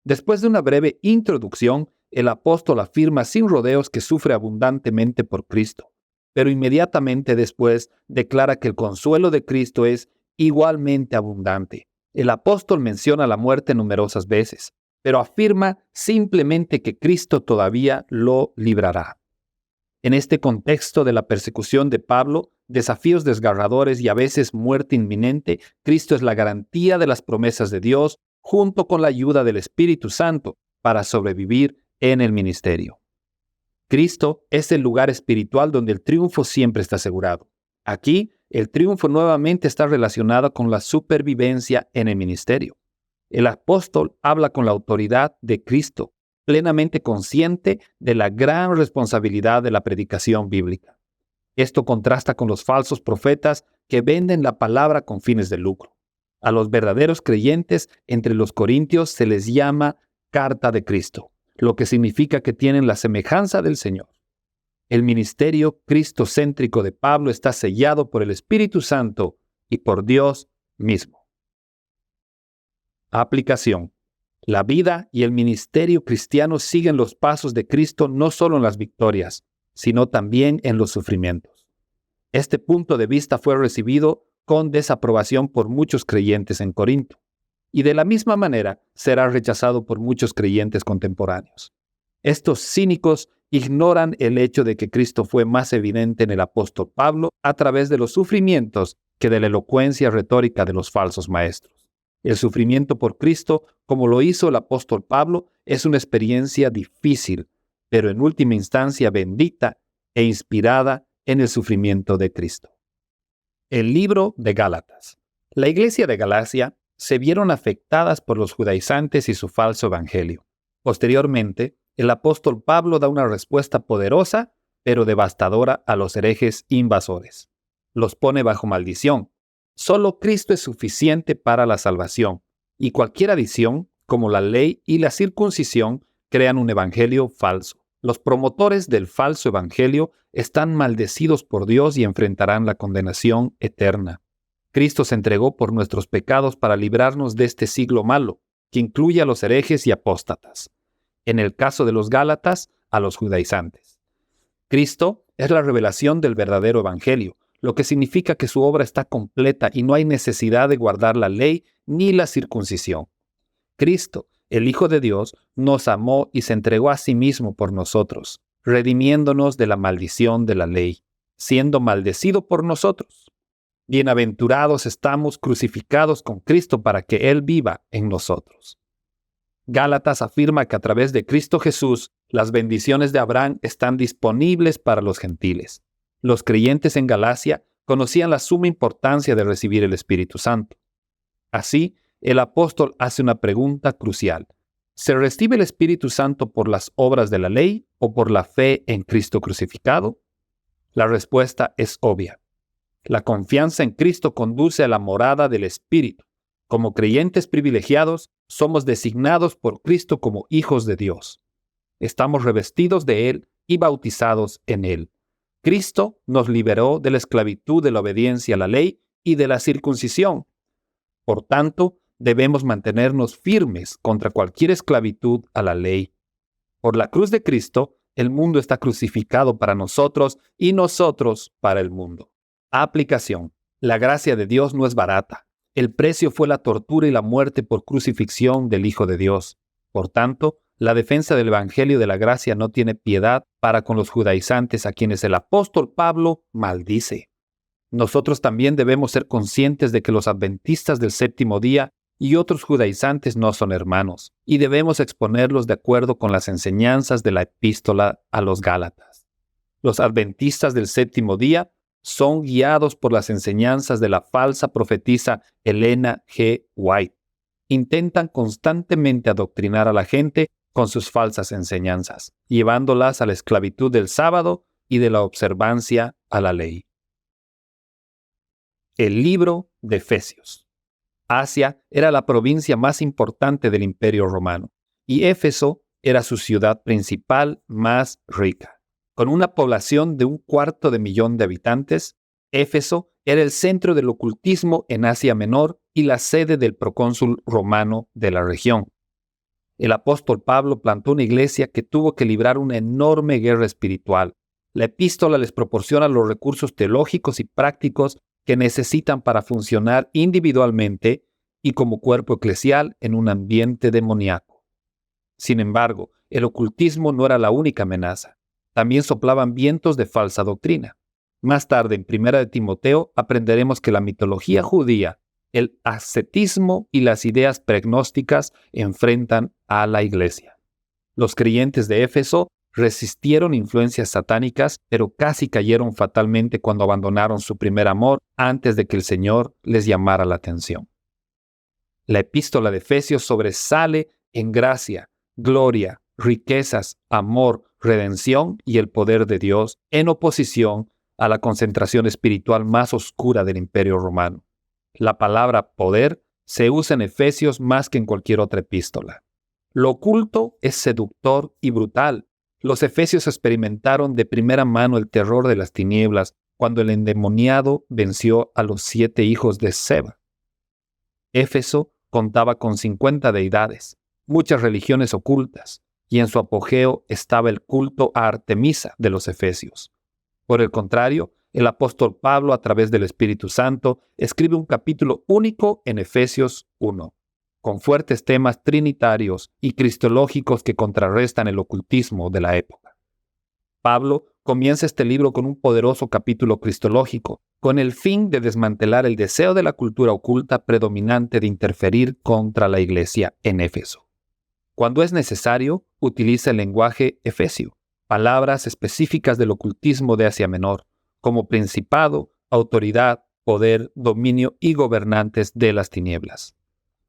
Después de una breve introducción, el apóstol afirma sin rodeos que sufre abundantemente por Cristo, pero inmediatamente después declara que el consuelo de Cristo es igualmente abundante. El apóstol menciona la muerte numerosas veces, pero afirma simplemente que Cristo todavía lo librará. En este contexto de la persecución de Pablo, desafíos desgarradores y a veces muerte inminente, Cristo es la garantía de las promesas de Dios junto con la ayuda del Espíritu Santo para sobrevivir en el ministerio. Cristo es el lugar espiritual donde el triunfo siempre está asegurado. Aquí, el triunfo nuevamente está relacionado con la supervivencia en el ministerio. El apóstol habla con la autoridad de Cristo, plenamente consciente de la gran responsabilidad de la predicación bíblica. Esto contrasta con los falsos profetas que venden la palabra con fines de lucro. A los verdaderos creyentes entre los corintios se les llama carta de Cristo, lo que significa que tienen la semejanza del Señor. El ministerio cristocéntrico de Pablo está sellado por el Espíritu Santo y por Dios mismo. Aplicación. La vida y el ministerio cristiano siguen los pasos de Cristo no solo en las victorias, sino también en los sufrimientos. Este punto de vista fue recibido con desaprobación por muchos creyentes en Corinto, y de la misma manera será rechazado por muchos creyentes contemporáneos. Estos cínicos ignoran el hecho de que Cristo fue más evidente en el apóstol Pablo a través de los sufrimientos que de la elocuencia retórica de los falsos maestros. El sufrimiento por Cristo, como lo hizo el apóstol Pablo, es una experiencia difícil, pero en última instancia bendita e inspirada en el sufrimiento de Cristo. El libro de Gálatas. La iglesia de Galacia se vieron afectadas por los judaizantes y su falso evangelio. Posteriormente, el apóstol Pablo da una respuesta poderosa, pero devastadora a los herejes invasores. Los pone bajo maldición. Solo Cristo es suficiente para la salvación, y cualquier adición, como la ley y la circuncisión, crean un evangelio falso. Los promotores del falso evangelio están maldecidos por Dios y enfrentarán la condenación eterna. Cristo se entregó por nuestros pecados para librarnos de este siglo malo, que incluye a los herejes y apóstatas. En el caso de los Gálatas, a los judaizantes. Cristo es la revelación del verdadero evangelio, lo que significa que su obra está completa y no hay necesidad de guardar la ley ni la circuncisión. Cristo, el Hijo de Dios, nos amó y se entregó a sí mismo por nosotros, redimiéndonos de la maldición de la ley, siendo maldecido por nosotros. Bienaventurados estamos crucificados con Cristo para que Él viva en nosotros. Gálatas afirma que a través de Cristo Jesús, las bendiciones de Abraham están disponibles para los gentiles. Los creyentes en Galacia conocían la suma importancia de recibir el Espíritu Santo. Así, el apóstol hace una pregunta crucial. ¿Se recibe el Espíritu Santo por las obras de la ley o por la fe en Cristo crucificado? La respuesta es obvia. La confianza en Cristo conduce a la morada del Espíritu. Como creyentes privilegiados, somos designados por Cristo como hijos de Dios. Estamos revestidos de Él y bautizados en Él. Cristo nos liberó de la esclavitud de la obediencia a la ley y de la circuncisión. Por tanto, debemos mantenernos firmes contra cualquier esclavitud a la ley. Por la cruz de Cristo, el mundo está crucificado para nosotros y nosotros para el mundo. Aplicación. La gracia de Dios no es barata. El precio fue la tortura y la muerte por crucifixión del Hijo de Dios. Por tanto, la defensa del Evangelio de la gracia no tiene piedad para con los judaizantes a quienes el apóstol Pablo maldice. Nosotros también debemos ser conscientes de que los adventistas del séptimo día y otros judaizantes no son hermanos, y debemos exponerlos de acuerdo con las enseñanzas de la epístola a los Gálatas. Los adventistas del séptimo día son guiados por las enseñanzas de la falsa profetisa Elena G. White. Intentan constantemente adoctrinar a la gente con sus falsas enseñanzas, llevándolas a la esclavitud del sábado y de la observancia a la ley. El libro de Efesios. Asia era la provincia más importante del Imperio Romano, y Éfeso era su ciudad principal más rica. Con una población de 250,000 de habitantes, Éfeso era el centro del ocultismo en Asia Menor y la sede del procónsul romano de la región. El apóstol Pablo plantó una iglesia que tuvo que librar una enorme guerra espiritual. La epístola les proporciona los recursos teológicos y prácticos que necesitan para funcionar individualmente y como cuerpo eclesial en un ambiente demoníaco. Sin embargo, el ocultismo no era la única amenaza. También soplaban vientos de falsa doctrina. Más tarde, en 1 de Timoteo, aprenderemos que la mitología judía, el ascetismo y las ideas pregnósticas enfrentan a la iglesia. Los creyentes de Éfeso resistieron influencias satánicas, pero casi cayeron fatalmente cuando abandonaron su primer amor antes de que el Señor les llamara la atención. La epístola de Efesios sobresale en gracia, gloria, riquezas, amor, redención y el poder de Dios en oposición a la concentración espiritual más oscura del Imperio Romano. La palabra poder se usa en Efesios más que en cualquier otra epístola. Lo oculto es seductor y brutal. Los efesios experimentaron de primera mano el terror de las tinieblas cuando el endemoniado venció a los 7 hijos de Seba. Éfeso contaba con 50 deidades, muchas religiones ocultas, y en su apogeo estaba el culto a Artemisa de los efesios. Por el contrario, el apóstol Pablo, a través del Espíritu Santo, escribe un capítulo único en Efesios 1, con fuertes temas trinitarios y cristológicos que contrarrestan el ocultismo de la época. Pablo comienza este libro con un poderoso capítulo cristológico, con el fin de desmantelar el deseo de la cultura oculta predominante de interferir contra la iglesia en Éfeso. Cuando es necesario, utiliza el lenguaje efesio, palabras específicas del ocultismo de Asia Menor, como principado, autoridad, poder, dominio y gobernantes de las tinieblas.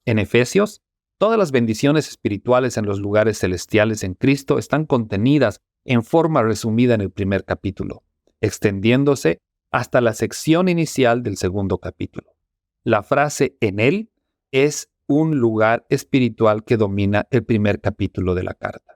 En Efesios, todas las bendiciones espirituales en los lugares celestiales en Cristo están contenidas en forma resumida en el primer capítulo, extendiéndose hasta la sección inicial del segundo capítulo. La frase en él es un lugar espiritual que domina el primer capítulo de la carta.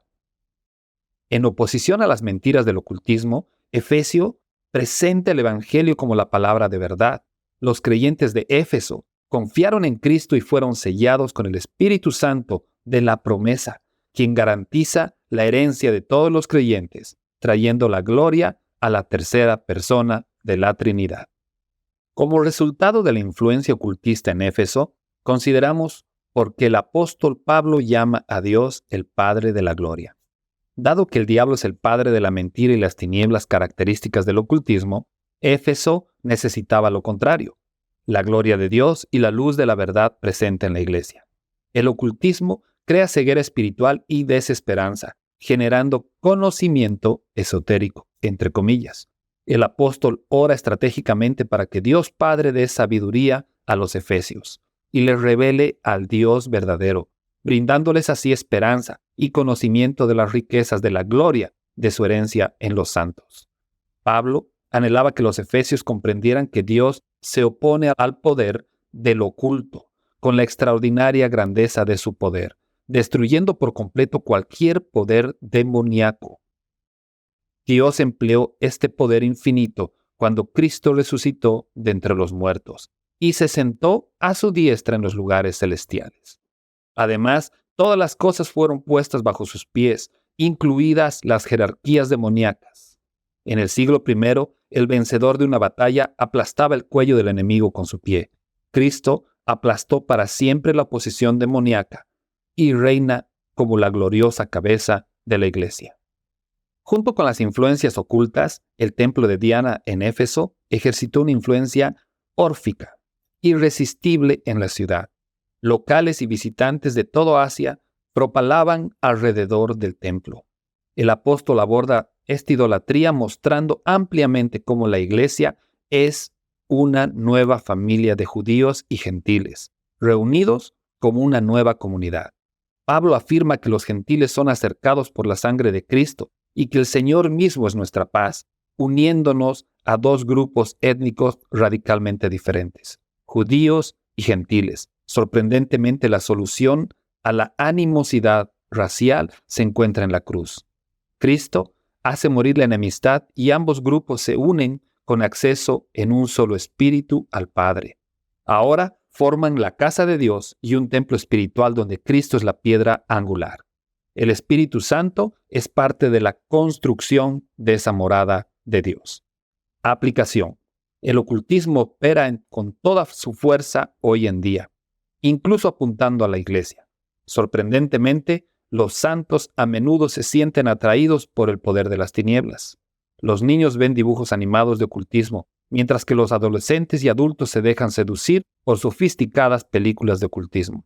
En oposición a las mentiras del ocultismo, Efesio presenta el Evangelio como la palabra de verdad. Los creyentes de Éfeso confiaron en Cristo y fueron sellados con el Espíritu Santo de la promesa, quien garantiza la herencia de todos los creyentes, trayendo la gloria a la tercera persona de la Trinidad. Como resultado de la influencia ocultista en Éfeso, consideramos por qué el apóstol Pablo llama a Dios el Padre de la Gloria. Dado que el diablo es el padre de la mentira y las tinieblas características del ocultismo, Éfeso necesitaba lo contrario, la gloria de Dios y la luz de la verdad presente en la iglesia. El ocultismo crea ceguera espiritual y desesperanza, generando conocimiento esotérico, entre comillas. El apóstol ora estratégicamente para que Dios Padre dé sabiduría a los efesios y les revele al Dios verdadero, brindándoles así esperanza y conocimiento de las riquezas de la gloria de su herencia en los santos. Pablo anhelaba que los efesios comprendieran que Dios se opone al poder del oculto con la extraordinaria grandeza de su poder, destruyendo por completo cualquier poder demoníaco. Dios empleó este poder infinito cuando Cristo resucitó de entre los muertos y se sentó a su diestra en los lugares celestiales. Además, todas las cosas fueron puestas bajo sus pies, incluidas las jerarquías demoníacas. En el siglo I, el vencedor de una batalla aplastaba el cuello del enemigo con su pie. Cristo aplastó para siempre la oposición demoníaca y reina como la gloriosa cabeza de la iglesia. Junto con las influencias ocultas, el templo de Diana en Éfeso ejercitó una influencia órfica, irresistible en la ciudad. Locales y visitantes de toda Asia propalaban alrededor del templo. El apóstol aborda esta idolatría mostrando ampliamente cómo la iglesia es una nueva familia de judíos y gentiles, reunidos como una nueva comunidad. Pablo afirma que los gentiles son acercados por la sangre de Cristo y que el Señor mismo es nuestra paz, uniéndonos a dos grupos étnicos radicalmente diferentes, judíos y gentiles. Sorprendentemente, la solución a la animosidad racial se encuentra en la cruz. Cristo hace morir la enemistad y ambos grupos se unen con acceso en un solo espíritu al Padre. Ahora forman la casa de Dios y un templo espiritual donde Cristo es la piedra angular. El Espíritu Santo es parte de la construcción de esa morada de Dios. Aplicación. El ocultismo opera con toda su fuerza hoy en día, incluso apuntando a la iglesia. Sorprendentemente, los santos a menudo se sienten atraídos por el poder de las tinieblas. Los niños ven dibujos animados de ocultismo, mientras que los adolescentes y adultos se dejan seducir por sofisticadas películas de ocultismo.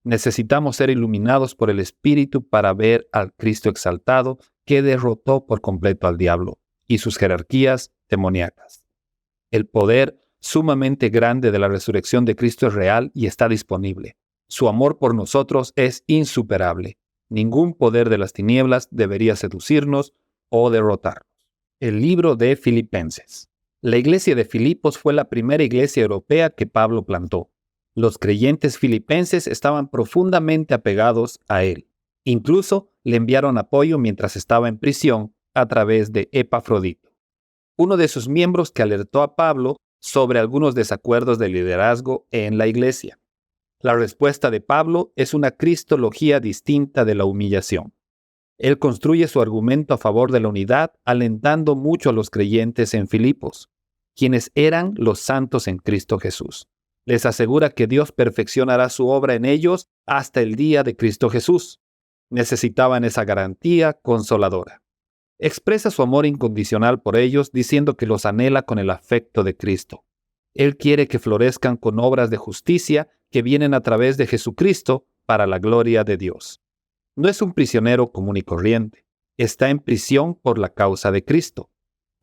Necesitamos ser iluminados por el Espíritu para ver al Cristo exaltado que derrotó por completo al diablo y sus jerarquías demoníacas. El poder sumamente grande de la resurrección de Cristo es real y está disponible. Su amor por nosotros es insuperable. Ningún poder de las tinieblas debería seducirnos o derrotarnos. El libro de Filipenses. La iglesia de Filipos fue la primera iglesia europea que Pablo plantó. Los creyentes filipenses estaban profundamente apegados a él. Incluso le enviaron apoyo mientras estaba en prisión a través de Epafrodito, uno de sus miembros que alertó a Pablo sobre algunos desacuerdos de liderazgo en la iglesia. La respuesta de Pablo es una cristología distinta de la humillación. Él construye su argumento a favor de la unidad, alentando mucho a los creyentes en Filipos, quienes eran los santos en Cristo Jesús. Les asegura que Dios perfeccionará su obra en ellos hasta el día de Cristo Jesús. Necesitaban esa garantía consoladora. Expresa su amor incondicional por ellos, diciendo que los anhela con el afecto de Cristo. Él quiere que florezcan con obras de justicia que vienen a través de Jesucristo para la gloria de Dios. No es un prisionero común y corriente. Está en prisión por la causa de Cristo.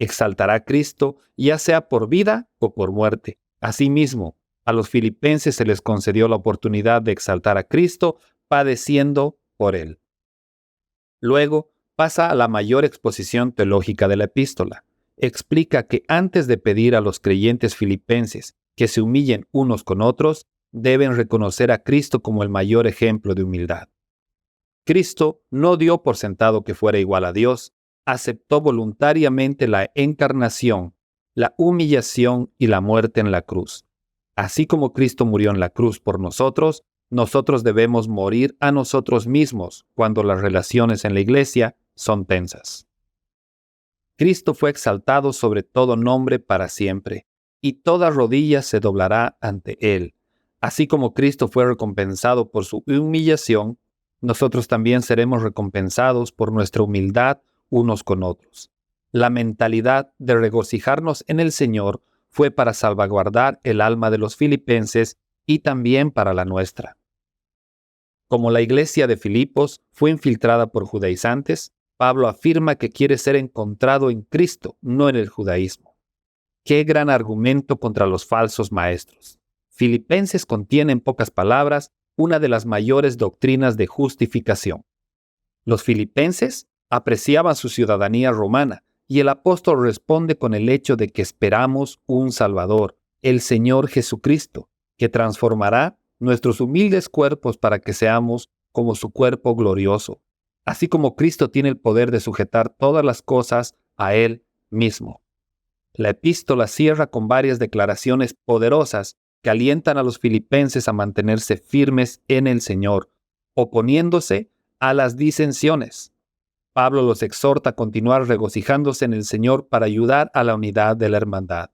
Exaltará a Cristo, ya sea por vida o por muerte. Asimismo, a los filipenses se les concedió la oportunidad de exaltar a Cristo padeciendo por él. Luego, pasa a la mayor exposición teológica de la epístola. Explica que antes de pedir a los creyentes filipenses que se humillen unos con otros, deben reconocer a Cristo como el mayor ejemplo de humildad. Cristo no dio por sentado que fuera igual a Dios, aceptó voluntariamente la encarnación, la humillación y la muerte en la cruz. Así como Cristo murió en la cruz por nosotros, nosotros debemos morir a nosotros mismos cuando las relaciones en la iglesia son tensas. Cristo fue exaltado sobre todo nombre para siempre, y toda rodilla se doblará ante él. Así como Cristo fue recompensado por su humillación, nosotros también seremos recompensados por nuestra humildad unos con otros. La mentalidad de regocijarnos en el Señor fue para salvaguardar el alma de los filipenses y también para la nuestra. Como la iglesia de Filipos fue infiltrada por judaizantes, Pablo afirma que quiere ser encontrado en Cristo, no en el judaísmo. ¡Qué gran argumento contra los falsos maestros! Filipenses contiene, en pocas palabras, una de las mayores doctrinas de justificación. Los filipenses apreciaban su ciudadanía romana, y el apóstol responde con el hecho de que esperamos un Salvador, el Señor Jesucristo, que transformará nuestros humildes cuerpos para que seamos como su cuerpo glorioso, así como Cristo tiene el poder de sujetar todas las cosas a Él mismo. La epístola cierra con varias declaraciones poderosas que alientan a los filipenses a mantenerse firmes en el Señor, oponiéndose a las disensiones. Pablo los exhorta a continuar regocijándose en el Señor para ayudar a la unidad de la hermandad.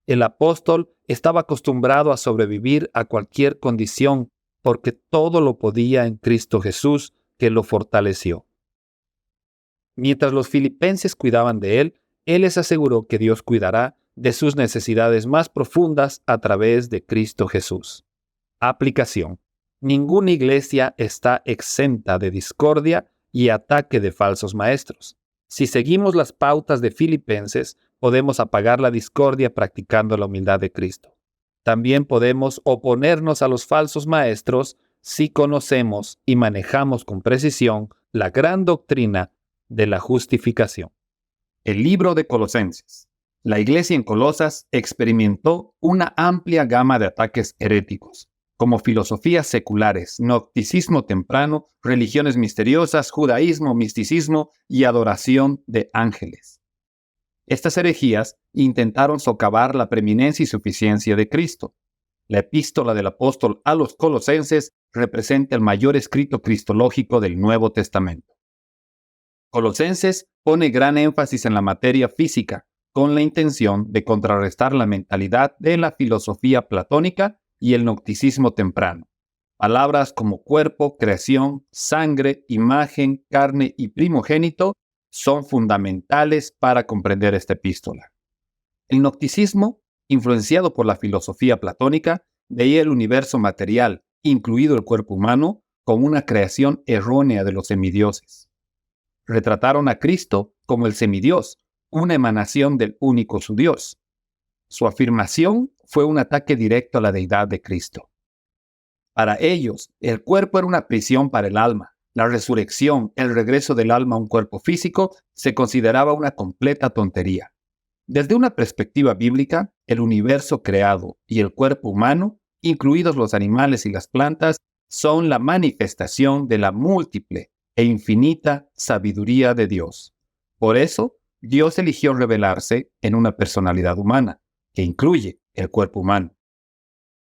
El apóstol estaba acostumbrado a sobrevivir a cualquier condición porque todo lo podía en Cristo Jesús, que lo fortaleció. Mientras los filipenses cuidaban de él les aseguró que Dios cuidará de sus necesidades más profundas a través de Cristo Jesús. Aplicación. Ninguna iglesia está exenta de discordia y ataque de falsos maestros. Si seguimos las pautas de Filipenses, podemos apagar la discordia practicando la humildad de Cristo. También podemos oponernos a los falsos maestros si conocemos y manejamos con precisión la gran doctrina de la justificación. El libro de Colosenses. La iglesia en Colosas experimentó una amplia gama de ataques heréticos, como filosofías seculares, gnosticismo temprano, religiones misteriosas, judaísmo, misticismo y adoración de ángeles. Estas herejías intentaron socavar la preeminencia y suficiencia de Cristo. La epístola del apóstol a los Colosenses representa el mayor escrito cristológico del Nuevo Testamento. Colosenses pone gran énfasis en la materia física, con la intención de contrarrestar la mentalidad de la filosofía platónica y el gnosticismo temprano. Palabras como cuerpo, creación, sangre, imagen, carne y primogénito son fundamentales para comprender esta epístola. El gnosticismo, influenciado por la filosofía platónica, veía el universo material, incluido el cuerpo humano, como una creación errónea de los semidioses. Retrataron a Cristo como el semidios, una emanación del único su Dios. Su afirmación fue un ataque directo a la deidad de Cristo. Para ellos, el cuerpo era una prisión para el alma. La resurrección, el regreso del alma a un cuerpo físico, se consideraba una completa tontería. Desde una perspectiva bíblica, el universo creado y el cuerpo humano, incluidos los animales y las plantas, son la manifestación de la múltiple e infinita sabiduría de Dios. Por eso, Dios eligió revelarse en una personalidad humana, que incluye el cuerpo humano.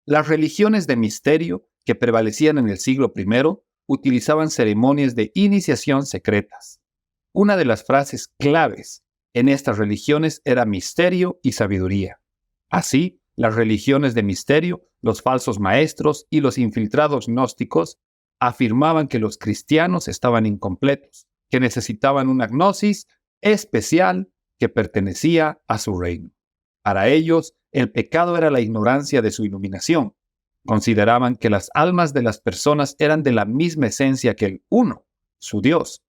Las religiones de misterio que prevalecían en el siglo I utilizaban ceremonias de iniciación secretas. Una de las frases claves en estas religiones era misterio y sabiduría. Así, las religiones de misterio, los falsos maestros y los infiltrados gnósticos afirmaban que los cristianos estaban incompletos, que necesitaban una gnosis especial que pertenecía a su reino. Para ellos, el pecado era la ignorancia de su iluminación. Consideraban que las almas de las personas eran de la misma esencia que el Uno, su Dios,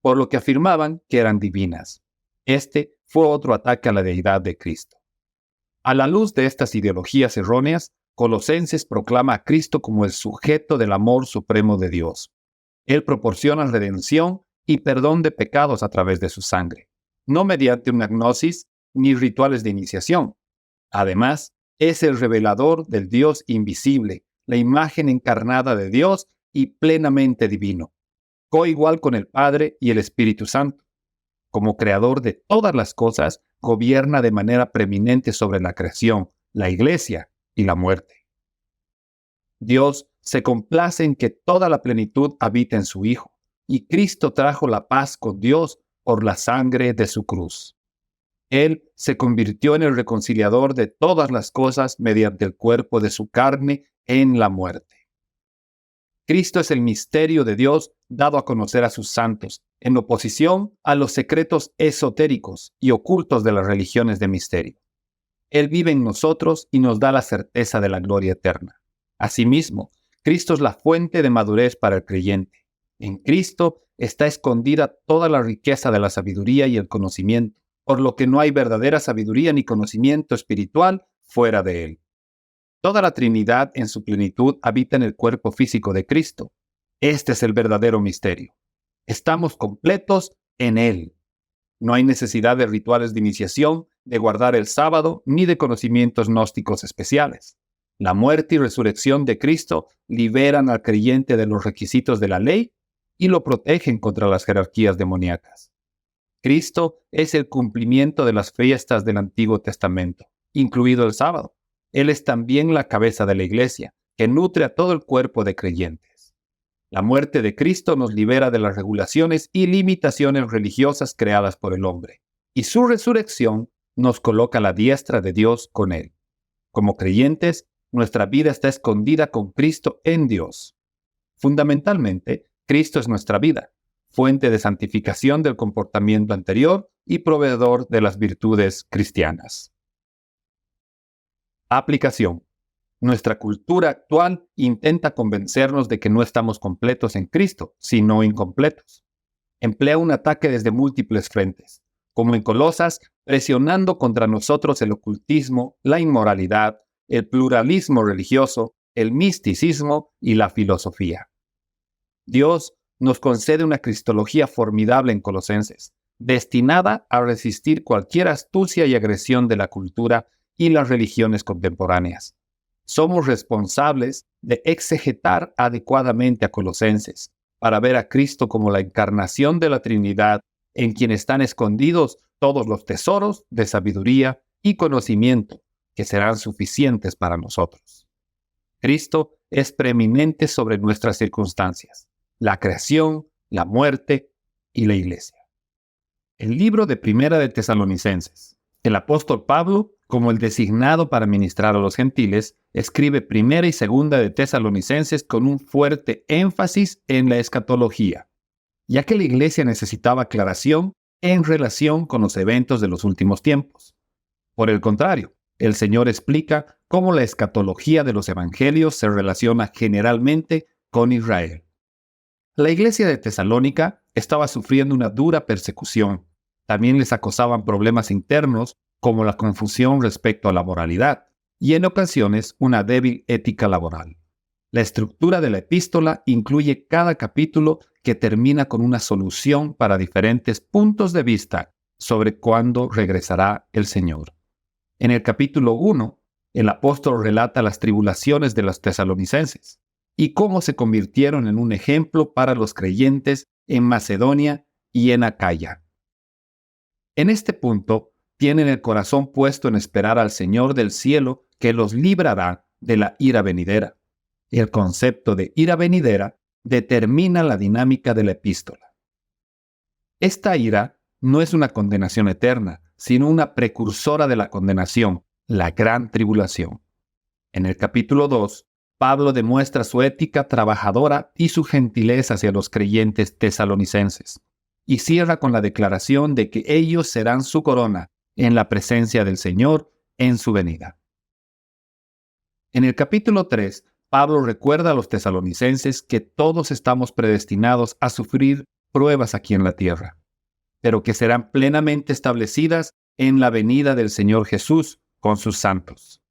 por lo que afirmaban que eran divinas. Este fue otro ataque a la deidad de Cristo. A la luz de estas ideologías erróneas, Colosenses proclama a Cristo como el sujeto del amor supremo de Dios. Él proporciona redención y perdón de pecados a través de su sangre, no mediante una gnosis ni rituales de iniciación. Además, es el revelador del Dios invisible, la imagen encarnada de Dios y plenamente divino, coigual con el Padre y el Espíritu Santo. Como creador de todas las cosas, gobierna de manera preeminente sobre la creación, la iglesia y la muerte. Dios se complace en que toda la plenitud habite en su Hijo, y Cristo trajo la paz con Dios por la sangre de su cruz. Él se convirtió en el reconciliador de todas las cosas mediante el cuerpo de su carne en la muerte. Cristo es el misterio de Dios dado a conocer a sus santos, en oposición a los secretos esotéricos y ocultos de las religiones de misterio. Él vive en nosotros y nos da la certeza de la gloria eterna. Asimismo, Cristo es la fuente de madurez para el creyente. En Cristo está escondida toda la riqueza de la sabiduría y el conocimiento, por lo que no hay verdadera sabiduría ni conocimiento espiritual fuera de Él. Toda la Trinidad en su plenitud habita en el cuerpo físico de Cristo. Este es el verdadero misterio. Estamos completos en Él. No hay necesidad de rituales de iniciación, de guardar el sábado, ni de conocimientos gnósticos especiales. La muerte y resurrección de Cristo liberan al creyente de los requisitos de la ley y lo protegen contra las jerarquías demoníacas. Cristo es el cumplimiento de las fiestas del Antiguo Testamento, incluido el sábado. Él es también la cabeza de la iglesia, que nutre a todo el cuerpo de creyentes. La muerte de Cristo nos libera de las regulaciones y limitaciones religiosas creadas por el hombre, y su resurrección nos coloca a la diestra de Dios con Él. Como creyentes, nuestra vida está escondida con Cristo en Dios. Fundamentalmente, Cristo es nuestra vida, fuente de santificación del comportamiento anterior y proveedor de las virtudes cristianas. Aplicación. Nuestra cultura actual intenta convencernos de que no estamos completos en Cristo, sino incompletos. Emplea un ataque desde múltiples frentes, como en Colosas, presionando contra nosotros el ocultismo, la inmoralidad, el pluralismo religioso, el misticismo y la filosofía. Dios nos concede una cristología formidable en Colosenses, destinada a resistir cualquier astucia y agresión de la cultura y las religiones contemporáneas. Somos responsables de exegetar adecuadamente a Colosenses para ver a Cristo como la encarnación de la Trinidad en quien están escondidos todos los tesoros de sabiduría y conocimiento que serán suficientes para nosotros. Cristo es preeminente sobre nuestras circunstancias, la creación, la muerte y la iglesia. El libro de Primera de Tesalonicenses. El apóstol Pablo, como el designado para ministrar a los gentiles, escribe Primera y Segunda de Tesalonicenses con un fuerte énfasis en la escatología, ya que la iglesia necesitaba aclaración en relación con los eventos de los últimos tiempos. Por el contrario, el Señor explica cómo la escatología de los evangelios se relaciona generalmente con Israel. La iglesia de Tesalónica estaba sufriendo una dura persecución. También les acosaban problemas internos como la confusión respecto a la moralidad y en ocasiones una débil ética laboral. La estructura de la epístola incluye cada capítulo que termina con una solución para diferentes puntos de vista sobre cuándo regresará el Señor. En el capítulo 1, el apóstol relata las tribulaciones de los tesalonicenses y cómo se convirtieron en un ejemplo para los creyentes en Macedonia y en Acaya. En este punto, tienen el corazón puesto en esperar al Señor del cielo que los librará de la ira venidera. El concepto de ira venidera determina la dinámica de la epístola. Esta ira no es una condenación eterna, sino una precursora de la condenación, la gran tribulación. En el capítulo 2, Pablo demuestra su ética trabajadora y su gentileza hacia los creyentes tesalonicenses, y cierra con la declaración de que ellos serán su corona en la presencia del Señor en su venida. En el capítulo 3, Pablo recuerda a los tesalonicenses que todos estamos predestinados a sufrir pruebas aquí en la tierra, pero que serán plenamente establecidas en la venida del Señor Jesús con sus santos.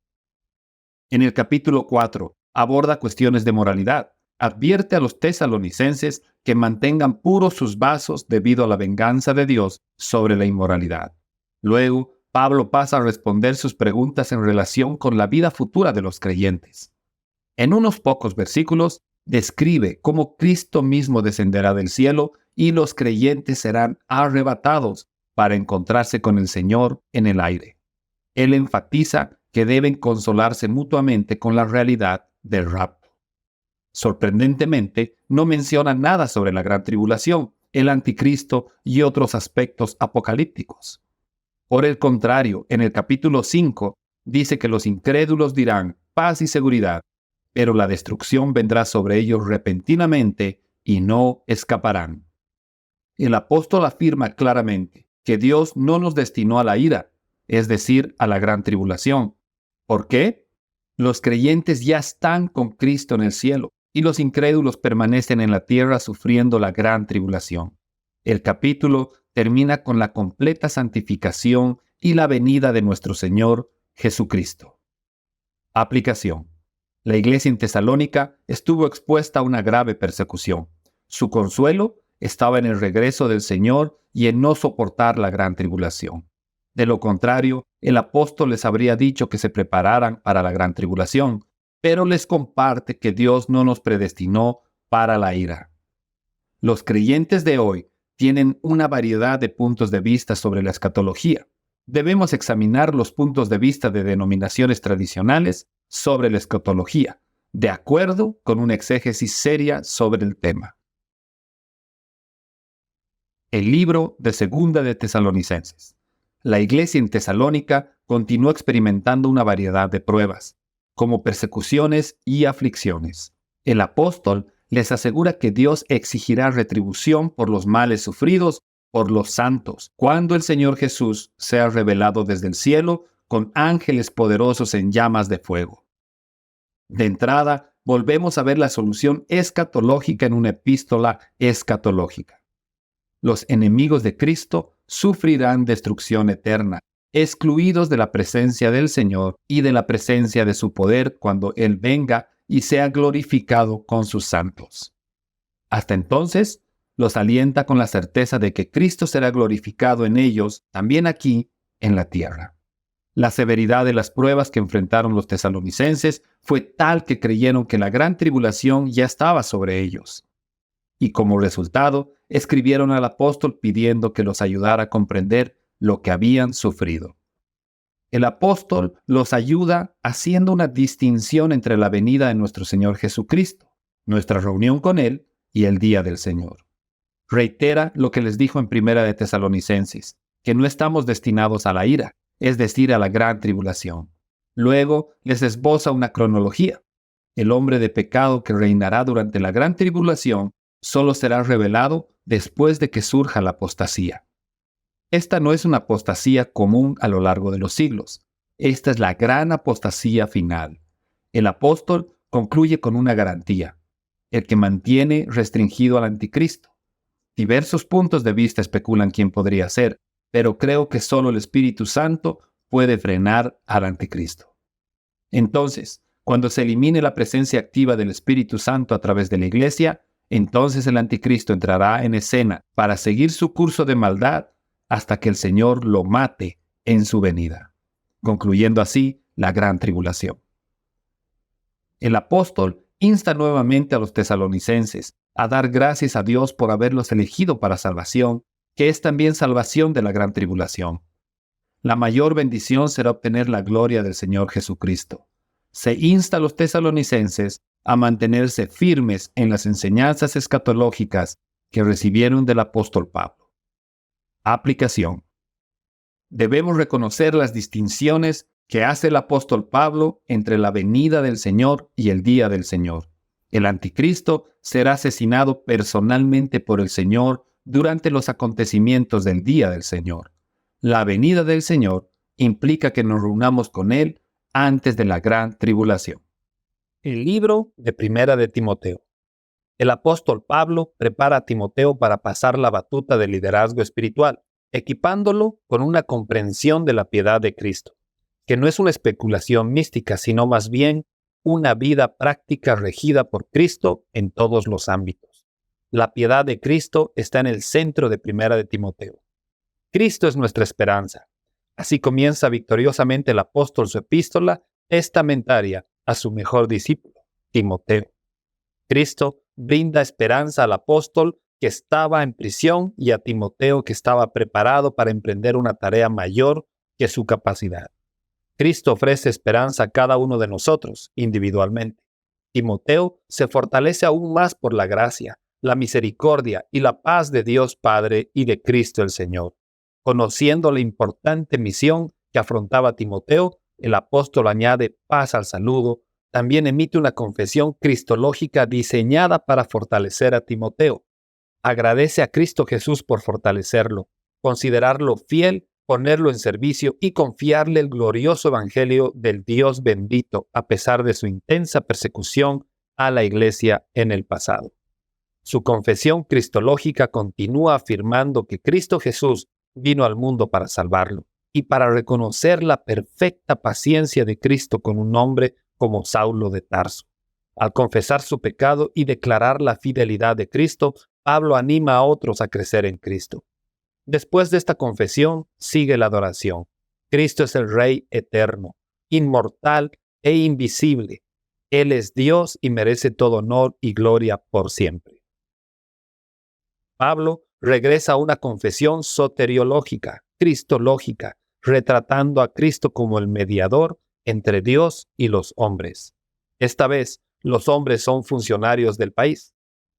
En el capítulo 4, aborda cuestiones de moralidad. Advierte a los tesalonicenses que mantengan puros sus vasos debido a la venganza de Dios sobre la inmoralidad. Luego, Pablo pasa a responder sus preguntas en relación con la vida futura de los creyentes. En unos pocos versículos, describe cómo Cristo mismo descenderá del cielo y los creyentes serán arrebatados para encontrarse con el Señor en el aire. Él enfatiza que deben consolarse mutuamente con la realidad del rapto. Sorprendentemente, no menciona nada sobre la gran tribulación, el anticristo y otros aspectos apocalípticos. Por el contrario, en el capítulo 5, dice que los incrédulos dirán paz y seguridad, pero la destrucción vendrá sobre ellos repentinamente y no escaparán. El apóstol afirma claramente que Dios no nos destinó a la ira, es decir, a la gran tribulación. ¿Por qué? Los creyentes ya están con Cristo en el cielo y los incrédulos permanecen en la tierra sufriendo la gran tribulación. El capítulo termina con la completa santificación y la venida de nuestro Señor Jesucristo. Aplicación. La iglesia en Tesalónica estuvo expuesta a una grave persecución. Su consuelo estaba en el regreso del Señor y en no soportar la gran tribulación. De lo contrario, el apóstol les habría dicho que se prepararan para la gran tribulación, pero les comparte que Dios no nos predestinó para la ira. Los creyentes de hoy tienen una variedad de puntos de vista sobre la escatología. Debemos examinar los puntos de vista de denominaciones tradicionales sobre la escatología, de acuerdo con una exégesis seria sobre el tema. El libro de Segunda de Tesalonicenses. La iglesia en Tesalónica continuó experimentando una variedad de pruebas, como persecuciones y aflicciones. El apóstol les asegura que Dios exigirá retribución por los males sufridos por los santos, cuando el Señor Jesús sea revelado desde el cielo con ángeles poderosos en llamas de fuego. De entrada, volvemos a ver la solución escatológica en una epístola escatológica. Los enemigos de Cristo sufrirán destrucción eterna, excluidos de la presencia del Señor y de la presencia de su poder cuando Él venga y sea glorificado con sus santos. Hasta entonces, los alienta con la certeza de que Cristo será glorificado en ellos, también aquí, en la tierra. La severidad de las pruebas que enfrentaron los tesalonicenses fue tal que creyeron que la gran tribulación ya estaba sobre ellos. Y como resultado, escribieron al apóstol pidiendo que los ayudara a comprender lo que habían sufrido. El apóstol los ayuda haciendo una distinción entre la venida de nuestro Señor Jesucristo, nuestra reunión con Él y el día del Señor. Reitera lo que les dijo en Primera de Tesalonicenses, que no estamos destinados a la ira, es decir, a la gran tribulación. Luego les esboza una cronología. El hombre de pecado que reinará durante la gran tribulación solo será revelado después de que surja la apostasía. Esta no es una apostasía común a lo largo de los siglos. Esta es la gran apostasía final. El apóstol concluye con una garantía: el que mantiene restringido al anticristo. Diversos puntos de vista especulan quién podría ser, pero creo que solo el Espíritu Santo puede frenar al anticristo. Entonces, cuando se elimine la presencia activa del Espíritu Santo a través de la Iglesia, entonces el anticristo entrará en escena para seguir su curso de maldad hasta que el Señor lo mate en su venida, concluyendo así la gran tribulación. El apóstol insta nuevamente a los tesalonicenses a dar gracias a Dios por haberlos elegido para salvación, que es también salvación de la gran tribulación. La mayor bendición será obtener la gloria del Señor Jesucristo. Se insta a los tesalonicenses a mantenerse firmes en las enseñanzas escatológicas que recibieron del apóstol Pablo. Aplicación. Debemos reconocer las distinciones que hace el apóstol Pablo entre la venida del Señor y el día del Señor. El anticristo será asesinado personalmente por el Señor durante los acontecimientos del día del Señor. La venida del Señor implica que nos reunamos con Él antes de la gran tribulación. El libro de Primera de Timoteo. El apóstol Pablo prepara a Timoteo para pasar la batuta del liderazgo espiritual, equipándolo con una comprensión de la piedad de Cristo, que no es una especulación mística, sino más bien una vida práctica regida por Cristo en todos los ámbitos. La piedad de Cristo está en el centro de Primera de Timoteo. Cristo es nuestra esperanza. Así comienza victoriosamente el apóstol su epístola testamentaria a su mejor discípulo, Timoteo. Cristo brinda esperanza al apóstol que estaba en prisión y a Timoteo que estaba preparado para emprender una tarea mayor que su capacidad. Cristo ofrece esperanza a cada uno de nosotros individualmente. Timoteo se fortalece aún más por la gracia, la misericordia y la paz de Dios Padre y de Cristo el Señor. Conociendo la importante misión que afrontaba Timoteo, el apóstol añade paz al saludo. También emite una confesión cristológica diseñada para fortalecer a Timoteo. Agradece a Cristo Jesús por fortalecerlo, considerarlo fiel, ponerlo en servicio y confiarle el glorioso evangelio del Dios bendito a pesar de su intensa persecución a la iglesia en el pasado. Su confesión cristológica continúa afirmando que Cristo Jesús vino al mundo para salvarlo y para reconocer la perfecta paciencia de Cristo con un hombre como Saulo de Tarso. Al confesar su pecado y declarar la fidelidad de Cristo, Pablo anima a otros a crecer en Cristo. Después de esta confesión, sigue la adoración. Cristo es el Rey eterno, inmortal e invisible. Él es Dios y merece todo honor y gloria por siempre. Pablo regresa a una confesión soteriológica, cristológica, retratando a Cristo como el mediador entre Dios y los hombres. Esta vez, los hombres son funcionarios del país.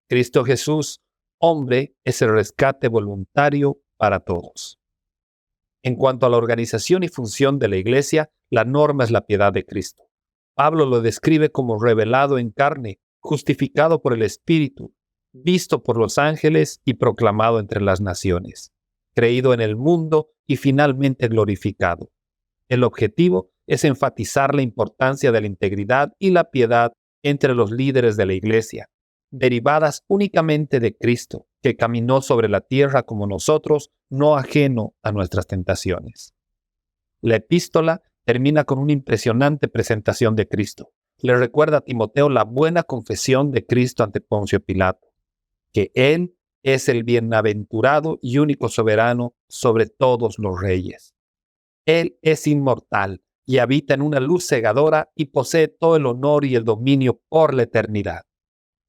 Cristo Jesús, hombre, es el rescate voluntario para todos. En cuanto a la organización y función de la Iglesia, la norma es la piedad de Cristo. Pablo lo describe como revelado en carne, justificado por el Espíritu, visto por los ángeles y proclamado entre las naciones, creído en el mundo y finalmente glorificado. El objetivo es enfatizar la importancia de la integridad y la piedad entre los líderes de la Iglesia, derivadas únicamente de Cristo, que caminó sobre la tierra como nosotros, no ajeno a nuestras tentaciones. La epístola termina con una impresionante presentación de Cristo. Le recuerda a Timoteo la buena confesión de Cristo ante Poncio Pilato, que Él es el bienaventurado y único soberano sobre todos los reyes. Él es inmortal y habita en una luz cegadora y posee todo el honor y el dominio por la eternidad.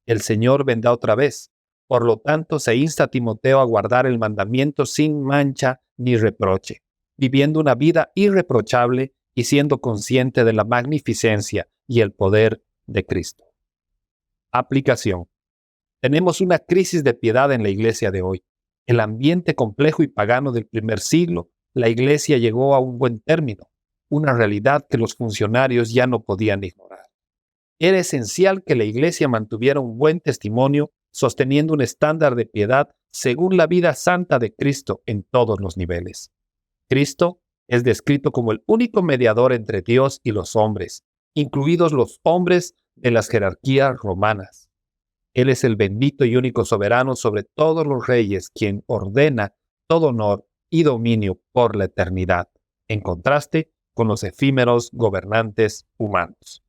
El Señor vendrá otra vez. Por lo tanto, se insta a Timoteo a guardar el mandamiento sin mancha ni reproche, viviendo una vida irreprochable y siendo consciente de la magnificencia y el poder de Cristo. Aplicación. Tenemos una crisis de piedad en la iglesia de hoy. El ambiente complejo y pagano del primer siglo, la iglesia llegó a un buen término, una realidad que los funcionarios ya no podían ignorar. Era esencial que la iglesia mantuviera un buen testimonio, sosteniendo un estándar de piedad según la vida santa de Cristo en todos los niveles. Cristo es descrito como el único mediador entre Dios y los hombres, incluidos los hombres de las jerarquías romanas. Él es el bendito y único soberano sobre todos los reyes, quien ordena todo honor y dominio por la eternidad, en contraste con los efímeros gobernantes humanos.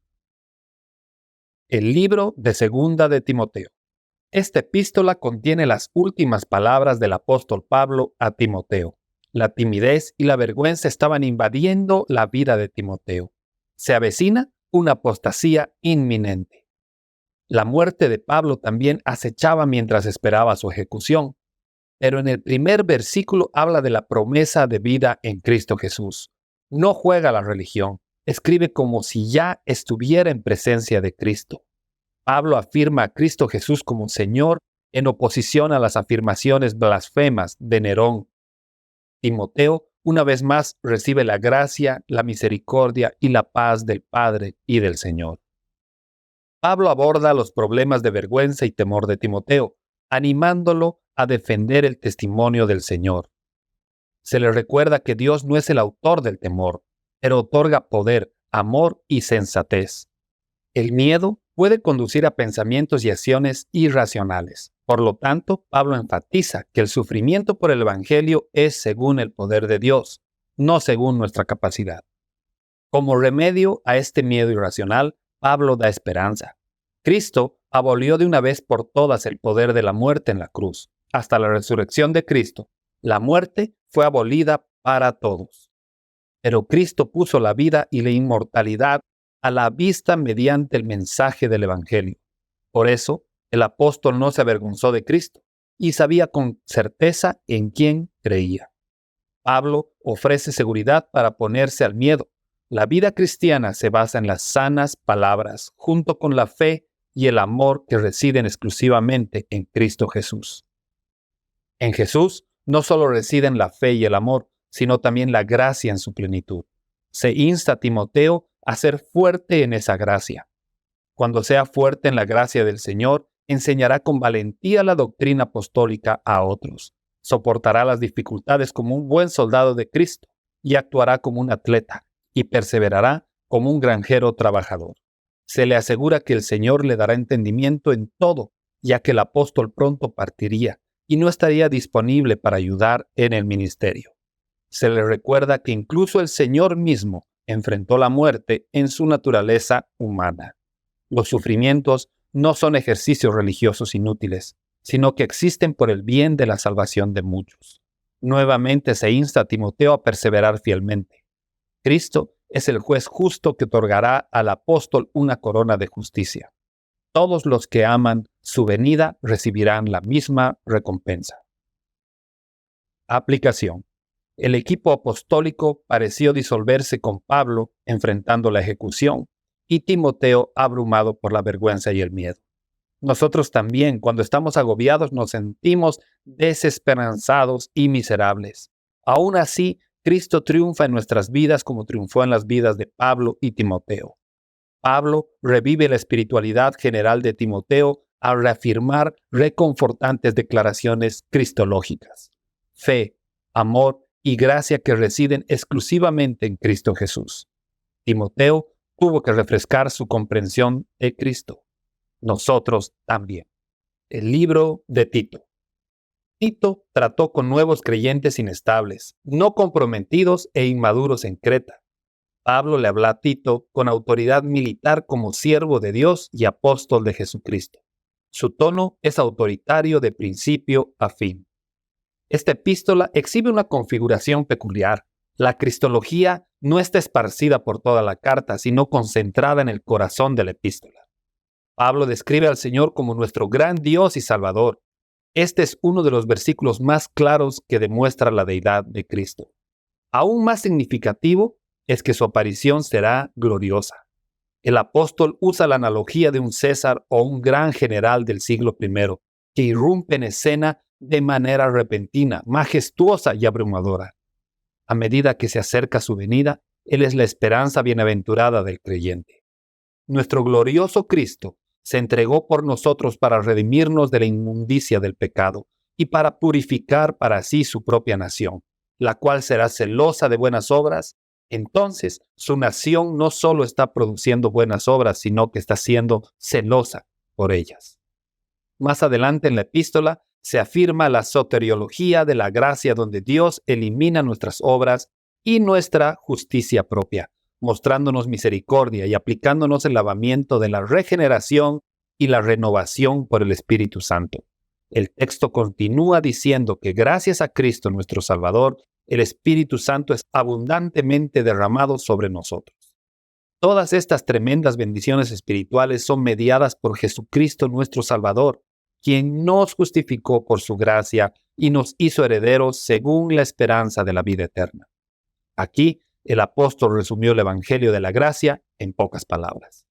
El libro de Segunda de Timoteo. Esta epístola contiene las últimas palabras del apóstol Pablo a Timoteo. La timidez y la vergüenza estaban invadiendo la vida de Timoteo. Se avecina una apostasía inminente. La muerte de Pablo también acechaba mientras esperaba su ejecución. Pero en el primer versículo habla de la promesa de vida en Cristo Jesús. No juega la religión, escribe como si ya estuviera en presencia de Cristo. Pablo afirma a Cristo Jesús como Señor en oposición a las afirmaciones blasfemas de Nerón. Timoteo, una vez más, recibe la gracia, la misericordia y la paz del Padre y del Señor. Pablo aborda los problemas de vergüenza y temor de Timoteo, animándolo a defender el testimonio del Señor. Se le recuerda que Dios no es el autor del temor, pero otorga poder, amor y sensatez. El miedo puede conducir a pensamientos y acciones irracionales. Por lo tanto, Pablo enfatiza que el sufrimiento por el Evangelio es según el poder de Dios, no según nuestra capacidad. Como remedio a este miedo irracional, Pablo da esperanza. Cristo abolió de una vez por todas el poder de la muerte en la cruz. Hasta la resurrección de Cristo, la muerte fue abolida para todos. Pero Cristo puso la vida y la inmortalidad a la vista mediante el mensaje del Evangelio. Por eso, el apóstol no se avergonzó de Cristo y sabía con certeza en quién creía. Pablo ofrece seguridad para ponerse al miedo. La vida cristiana se basa en las sanas palabras, junto con la fe y el amor que residen exclusivamente en Cristo Jesús. En Jesús no solo residen la fe y el amor, sino también la gracia en su plenitud. Se insta a Timoteo a ser fuerte en esa gracia. Cuando sea fuerte en la gracia del Señor, enseñará con valentía la doctrina apostólica a otros. Soportará las dificultades como un buen soldado de Cristo y actuará como un atleta y perseverará como un granjero trabajador. Se le asegura que el Señor le dará entendimiento en todo, ya que el apóstol pronto partiría y no estaría disponible para ayudar en el ministerio. Se le recuerda que incluso el Señor mismo enfrentó la muerte en su naturaleza humana. Los sufrimientos no son ejercicios religiosos inútiles, sino que existen por el bien de la salvación de muchos. Nuevamente se insta a Timoteo a perseverar fielmente. Cristo es el juez justo que otorgará al apóstol una corona de justicia. Todos los que aman su venida recibirán la misma recompensa. Aplicación. El equipo apostólico pareció disolverse con Pablo enfrentando la ejecución y Timoteo abrumado por la vergüenza y el miedo. Nosotros también, cuando estamos agobiados, nos sentimos desesperanzados y miserables. Aún así, Cristo triunfa en nuestras vidas como triunfó en las vidas de Pablo y Timoteo. Pablo revive la espiritualidad general de Timoteo al reafirmar reconfortantes declaraciones cristológicas. Fe, amor y gracia que residen exclusivamente en Cristo Jesús. Timoteo tuvo que refrescar su comprensión de Cristo. Nosotros también. El libro de Tito. Tito trató con nuevos creyentes inestables, no comprometidos e inmaduros en Creta. Pablo le habla a Tito con autoridad militar como siervo de Dios y apóstol de Jesucristo. Su tono es autoritario de principio a fin. Esta epístola exhibe una configuración peculiar. La cristología no está esparcida por toda la carta, sino concentrada en el corazón de la epístola. Pablo describe al Señor como nuestro gran Dios y Salvador. Este es uno de los versículos más claros que demuestra la deidad de Cristo. Aún más significativo es que su aparición será gloriosa. El apóstol usa la analogía de un César o un gran general del siglo I que irrumpe en escena de manera repentina, majestuosa y abrumadora. A medida que se acerca su venida, Él es la esperanza bienaventurada del creyente. Nuestro glorioso Cristo se entregó por nosotros para redimirnos de la inmundicia del pecado y para purificar para sí su propia nación, la cual será celosa de buenas obras. Entonces, su nación no solo está produciendo buenas obras, sino que está siendo celosa por ellas. Más adelante en la epístola se afirma la soteriología de la gracia, donde Dios elimina nuestras obras y nuestra justicia propia, mostrándonos misericordia y aplicándonos el lavamiento de la regeneración y la renovación por el Espíritu Santo. El texto continúa diciendo que gracias a Cristo nuestro Salvador, el Espíritu Santo es abundantemente derramado sobre nosotros. Todas estas tremendas bendiciones espirituales son mediadas por Jesucristo nuestro Salvador, quien nos justificó por su gracia y nos hizo herederos según la esperanza de la vida eterna. Aquí, el apóstol resumió el Evangelio de la Gracia en pocas palabras.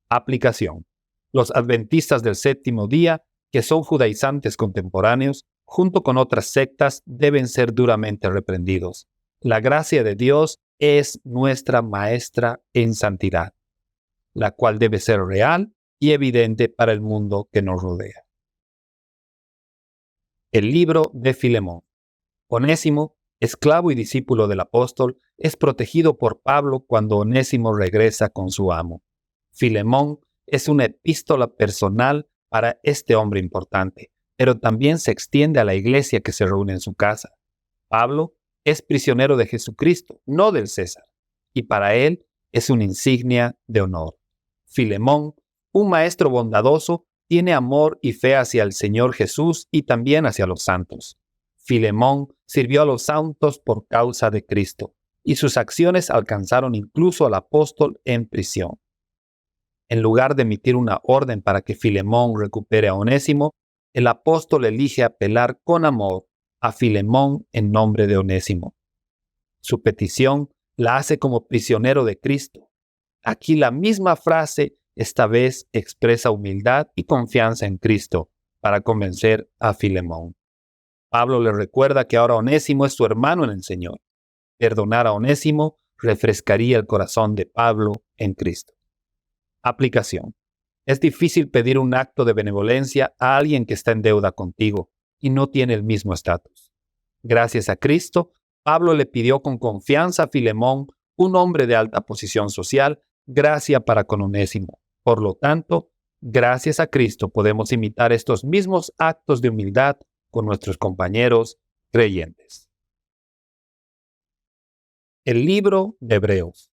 Aplicación. Los adventistas del séptimo día, que son judaizantes contemporáneos, junto con otras sectas, deben ser duramente reprendidos. La gracia de Dios es nuestra maestra en santidad, la cual debe ser real y evidente para el mundo que nos rodea. El libro de Filemón. Onésimo, esclavo y discípulo del apóstol, es protegido por Pablo cuando Onésimo regresa con su amo. Filemón es una epístola personal para este hombre importante, pero también se extiende a la iglesia que se reúne en su casa. Pablo es prisionero de Jesucristo, no del César, y para él es una insignia de honor. Filemón, un maestro bondadoso, tiene amor y fe hacia el Señor Jesús y también hacia los santos. Filemón sirvió a los santos por causa de Cristo, y sus acciones alcanzaron incluso al apóstol en prisión. En lugar de emitir una orden para que Filemón recupere a Onésimo, el apóstol elige apelar con amor a Filemón en nombre de Onésimo. Su petición la hace como prisionero de Cristo. Aquí la misma frase esta vez expresa humildad y confianza en Cristo para convencer a Filemón. Pablo le recuerda que ahora Onésimo es su hermano en el Señor. Perdonar a Onésimo refrescaría el corazón de Pablo en Cristo. Aplicación. Es difícil pedir un acto de benevolencia a alguien que está en deuda contigo y no tiene el mismo estatus. Gracias a Cristo, Pablo le pidió con confianza a Filemón, un hombre de alta posición social, gracia para con Onésimo. Por lo tanto, gracias a Cristo podemos imitar estos mismos actos de humildad con nuestros compañeros creyentes. El libro de Hebreos.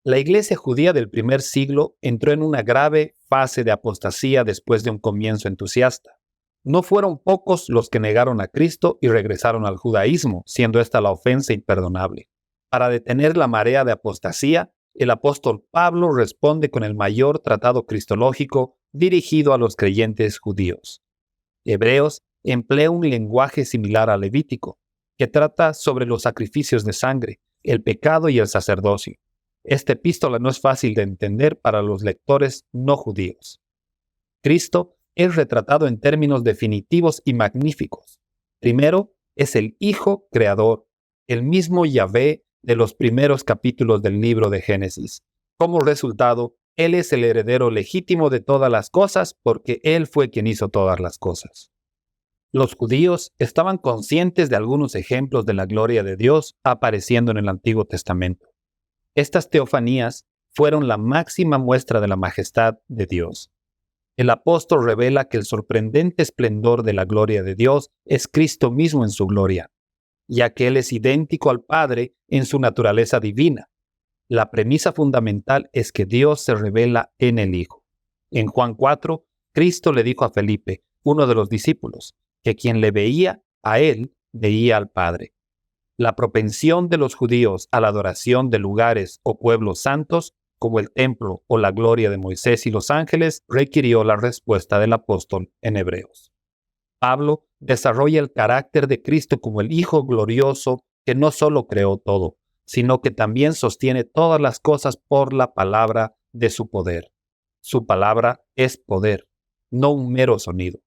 La iglesia judía del primer siglo entró en una grave fase de apostasía después de un comienzo entusiasta. No fueron pocos los que negaron a Cristo y regresaron al judaísmo, siendo esta la ofensa imperdonable. Para detener la marea de apostasía, el apóstol Pablo responde con el mayor tratado cristológico dirigido a los creyentes judíos. Hebreos emplea un lenguaje similar al levítico, que trata sobre los sacrificios de sangre, el pecado y el sacerdocio. Esta epístola no es fácil de entender para los lectores no judíos. Cristo es retratado en términos definitivos y magníficos. Primero, es el Hijo Creador, el mismo Yahvé de los primeros capítulos del libro de Génesis. Como resultado, Él es el heredero legítimo de todas las cosas porque Él fue quien hizo todas las cosas. Los judíos estaban conscientes de algunos ejemplos de la gloria de Dios apareciendo en el Antiguo Testamento. Estas teofanías fueron la máxima muestra de la majestad de Dios. El apóstol revela que el sorprendente esplendor de la gloria de Dios es Cristo mismo en su gloria, ya que Él es idéntico al Padre en su naturaleza divina. La premisa fundamental es que Dios se revela en el Hijo. En Juan 4, Cristo le dijo a Felipe, uno de los discípulos, que quien le veía a Él, veía al Padre. La propensión de los judíos a la adoración de lugares o pueblos santos, como el templo o la gloria de Moisés y los ángeles, requirió la respuesta del apóstol en Hebreos. Pablo desarrolla el carácter de Cristo como el Hijo glorioso que no solo creó todo, sino que también sostiene todas las cosas por la palabra de su poder. Su palabra es poder, no un mero sonido.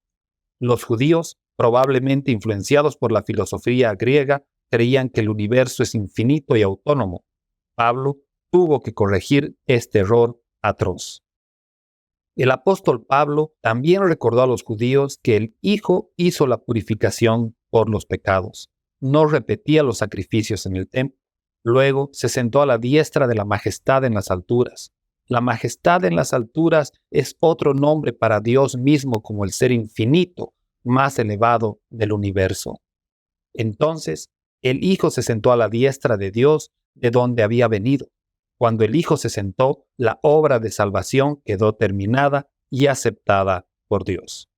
Los judíos, probablemente influenciados por la filosofía griega, creían que el universo es infinito y autónomo. Pablo tuvo que corregir este error atroz. El apóstol Pablo también recordó a los judíos que el Hijo hizo la purificación por los pecados. No repetía los sacrificios en el templo. Luego se sentó a la diestra de la majestad en las alturas. La majestad en las alturas es otro nombre para Dios mismo como el ser infinito, más elevado del universo. Entonces, el Hijo se sentó a la diestra de Dios, de donde había venido. Cuando el Hijo se sentó, la obra de salvación quedó terminada y aceptada por Dios.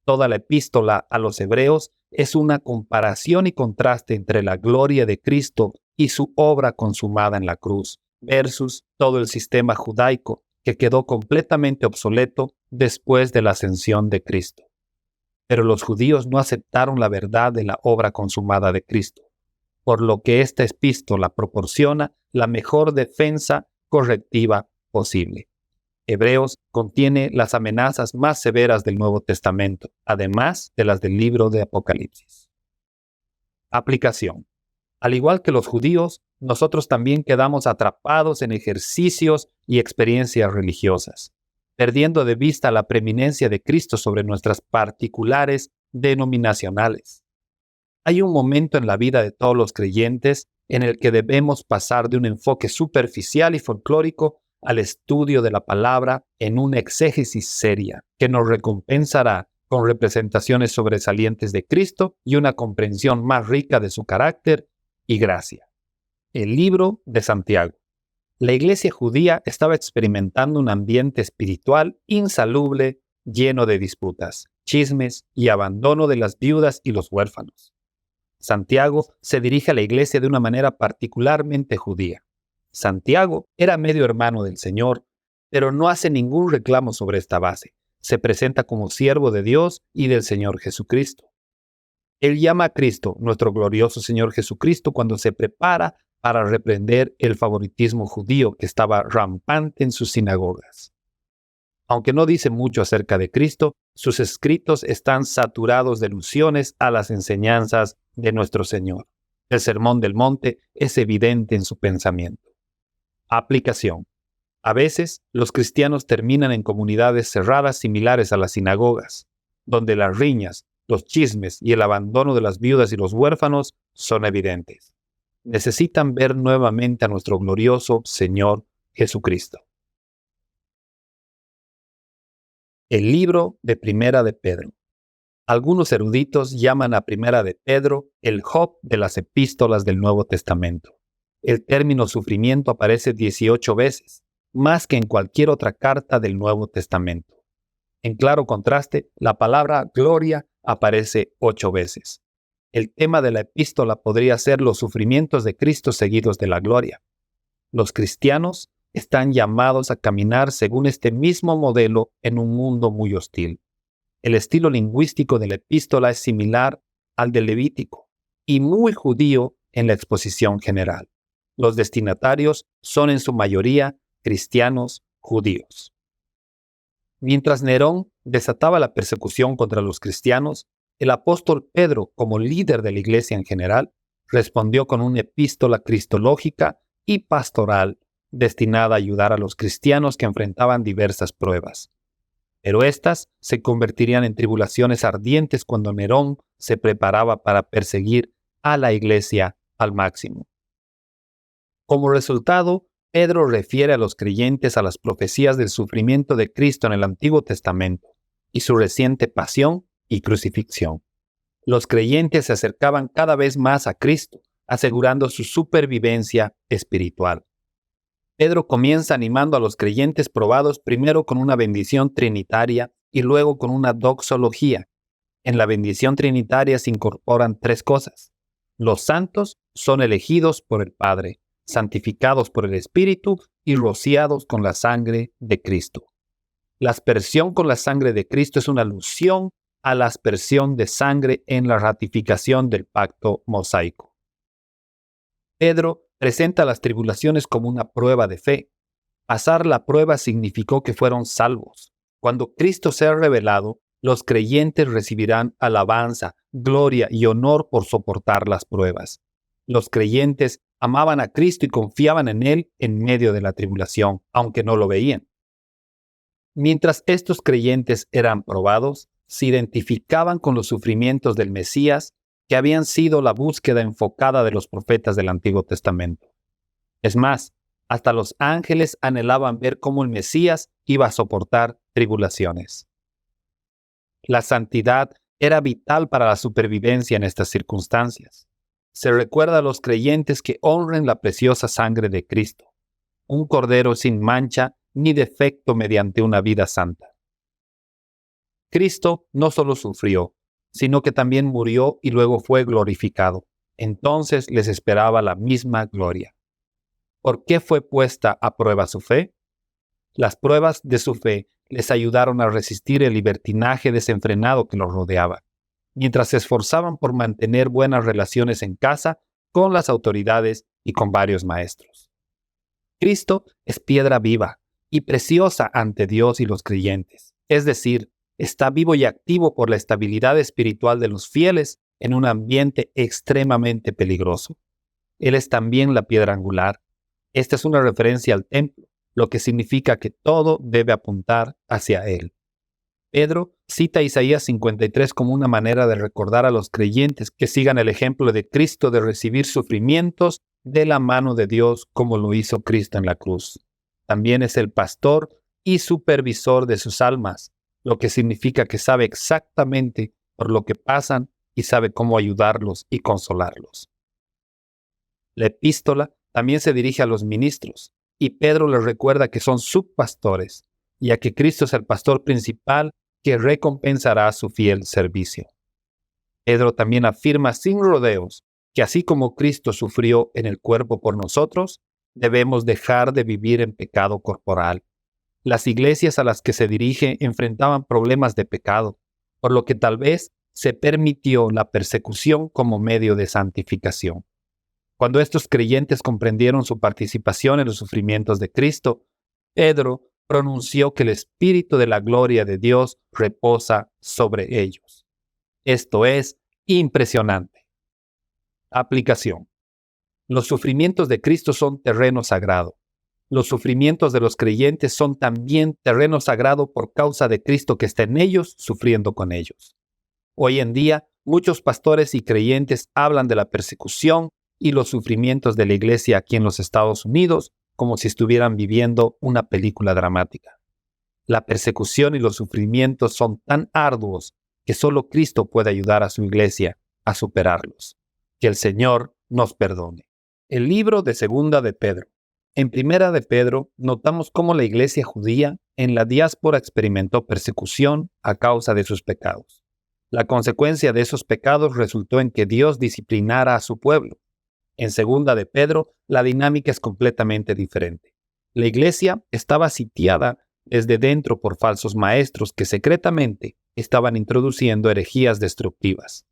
Toda la epístola a los Hebreos es una comparación y contraste entre la gloria de Cristo y su obra consumada en la cruz, versus todo el sistema judaico que quedó completamente obsoleto después de la ascensión de Cristo. Pero los judíos no aceptaron la verdad de la obra consumada de Cristo, por lo que esta epístola proporciona la mejor defensa correctiva posible. Hebreos contiene las amenazas más severas del Nuevo Testamento, además de las del libro de Apocalipsis. Aplicación. Al igual que los judíos, nosotros también quedamos atrapados en ejercicios y experiencias religiosas, perdiendo de vista la preeminencia de Cristo sobre nuestras particulares denominacionales. Hay un momento en la vida de todos los creyentes en el que debemos pasar de un enfoque superficial y folclórico al estudio de la palabra en una exégesis seria que nos recompensará con representaciones sobresalientes de Cristo y una comprensión más rica de su carácter y gracia. El libro de Santiago. La iglesia judía estaba experimentando un ambiente espiritual insalubre, lleno de disputas, chismes y abandono de las viudas y los huérfanos. Santiago se dirige a la iglesia de una manera particularmente judía. Santiago era medio hermano del Señor, pero no hace ningún reclamo sobre esta base. Se presenta como siervo de Dios y del Señor Jesucristo. Él llama a Cristo, nuestro glorioso Señor Jesucristo, cuando se prepara para reprender el favoritismo judío que estaba rampante en sus sinagogas. Aunque no dice mucho acerca de Cristo, sus escritos están saturados de alusiones a las enseñanzas de nuestro Señor. El Sermón del Monte es evidente en su pensamiento. Aplicación. A veces, los cristianos terminan en comunidades cerradas similares a las sinagogas, donde las riñas, los chismes y el abandono de las viudas y los huérfanos son evidentes. Necesitan ver nuevamente a nuestro glorioso Señor Jesucristo. El libro de Primera de Pedro. Algunos eruditos llaman a Primera de Pedro el Job de las epístolas del Nuevo Testamento. El término sufrimiento aparece 18 veces, más que en cualquier otra carta del Nuevo Testamento. En claro contraste, la palabra gloria aparece 8 veces. El tema de la epístola podría ser los sufrimientos de Cristo seguidos de la gloria. Los cristianos están llamados a caminar según este mismo modelo en un mundo muy hostil. El estilo lingüístico de la epístola es similar al del Levítico y muy judío en la exposición general. Los destinatarios son en su mayoría cristianos judíos. Mientras Nerón desataba la persecución contra los cristianos, el apóstol Pedro, como líder de la iglesia en general, respondió con una epístola cristológica y pastoral destinada a ayudar a los cristianos que enfrentaban diversas pruebas. Pero éstas se convertirían en tribulaciones ardientes cuando Nerón se preparaba para perseguir a la iglesia al máximo. Como resultado, Pedro refiere a los creyentes a las profecías del sufrimiento de Cristo en el Antiguo Testamento y su reciente pasión y crucifixión. Los creyentes se acercaban cada vez más a Cristo, asegurando su supervivencia espiritual. Pedro comienza animando a los creyentes probados primero con una bendición trinitaria y luego con una doxología. En la bendición trinitaria se incorporan 3 cosas. Los santos son elegidos por el Padre, santificados por el Espíritu y rociados con la sangre de Cristo. La aspersión con la sangre de Cristo es una alusión a la aspersión de sangre en la ratificación del pacto mosaico. Pedro presenta las tribulaciones como una prueba de fe. Pasar la prueba significó que fueron salvos. Cuando Cristo sea revelado, los creyentes recibirán alabanza, gloria y honor por soportar las pruebas. Los creyentes amaban a Cristo y confiaban en Él en medio de la tribulación, aunque no lo veían. Mientras estos creyentes eran probados, se identificaban con los sufrimientos del Mesías, que habían sido la búsqueda enfocada de los profetas del Antiguo Testamento. Es más, hasta los ángeles anhelaban ver cómo el Mesías iba a soportar tribulaciones. La santidad era vital para la supervivencia en estas circunstancias. Se recuerda a los creyentes que honren la preciosa sangre de Cristo, un cordero sin mancha ni defecto mediante una vida santa. Cristo no solo sufrió, sino que también murió y luego fue glorificado. Entonces les esperaba la misma gloria. ¿Por qué fue puesta a prueba su fe? Las pruebas de su fe les ayudaron a resistir el libertinaje desenfrenado que los rodeaba, mientras se esforzaban por mantener buenas relaciones en casa, con las autoridades y con varios maestros. Cristo es piedra viva y preciosa ante Dios y los creyentes, es decir, está vivo y activo por la estabilidad espiritual de los fieles en un ambiente extremadamente peligroso. Él es también la piedra angular. Esta es una referencia al templo, lo que significa que todo debe apuntar hacia Él. Pedro cita Isaías 53 como una manera de recordar a los creyentes que sigan el ejemplo de Cristo de recibir sufrimientos de la mano de Dios como lo hizo Cristo en la cruz. También es el pastor y supervisor de sus almas, lo que significa que sabe exactamente por lo que pasan y sabe cómo ayudarlos y consolarlos. La epístola también se dirige a los ministros, y Pedro les recuerda que son subpastores, ya que Cristo es el pastor principal que recompensará su fiel servicio. Pedro también afirma sin rodeos que así como Cristo sufrió en el cuerpo por nosotros, debemos dejar de vivir en pecado corporal. Las iglesias a las que se dirige enfrentaban problemas de pecado, por lo que tal vez se permitió la persecución como medio de santificación. Cuando estos creyentes comprendieron su participación en los sufrimientos de Cristo, Pedro pronunció que el Espíritu de la gloria de Dios reposa sobre ellos. Esto es impresionante. Aplicación. Los sufrimientos de Cristo son terreno sagrado. Los sufrimientos de los creyentes son también terreno sagrado por causa de Cristo que está en ellos, sufriendo con ellos. Hoy en día, muchos pastores y creyentes hablan de la persecución y los sufrimientos de la iglesia aquí en los Estados Unidos como si estuvieran viviendo una película dramática. La persecución y los sufrimientos son tan arduos que solo Cristo puede ayudar a su iglesia a superarlos. Que el Señor nos perdone. El libro de Segunda de Pedro. En Primera de Pedro notamos cómo la iglesia judía en la diáspora experimentó persecución a causa de sus pecados. La consecuencia de esos pecados resultó en que Dios disciplinara a su pueblo. En Segunda de Pedro, la dinámica es completamente diferente. La iglesia estaba sitiada desde dentro por falsos maestros que secretamente estaban introduciendo herejías destructivas.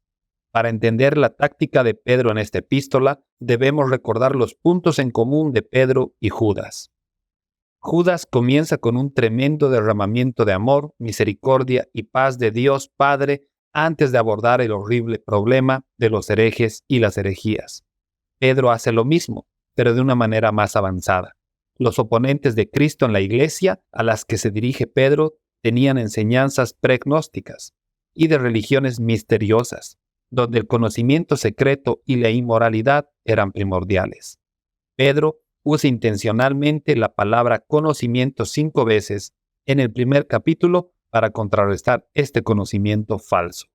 Para entender la táctica de Pedro en esta epístola, debemos recordar los puntos en común de Pedro y Judas. Judas comienza con un tremendo derramamiento de amor, misericordia y paz de Dios Padre antes de abordar el horrible problema de los herejes y las herejías. Pedro hace lo mismo, pero de una manera más avanzada. Los oponentes de Cristo en la iglesia a las que se dirige Pedro tenían enseñanzas pregnósticas y de religiones misteriosas, donde el conocimiento secreto y la inmoralidad eran primordiales. Pedro usa intencionalmente la palabra conocimiento 5 veces en el primer capítulo para contrarrestar este conocimiento falso.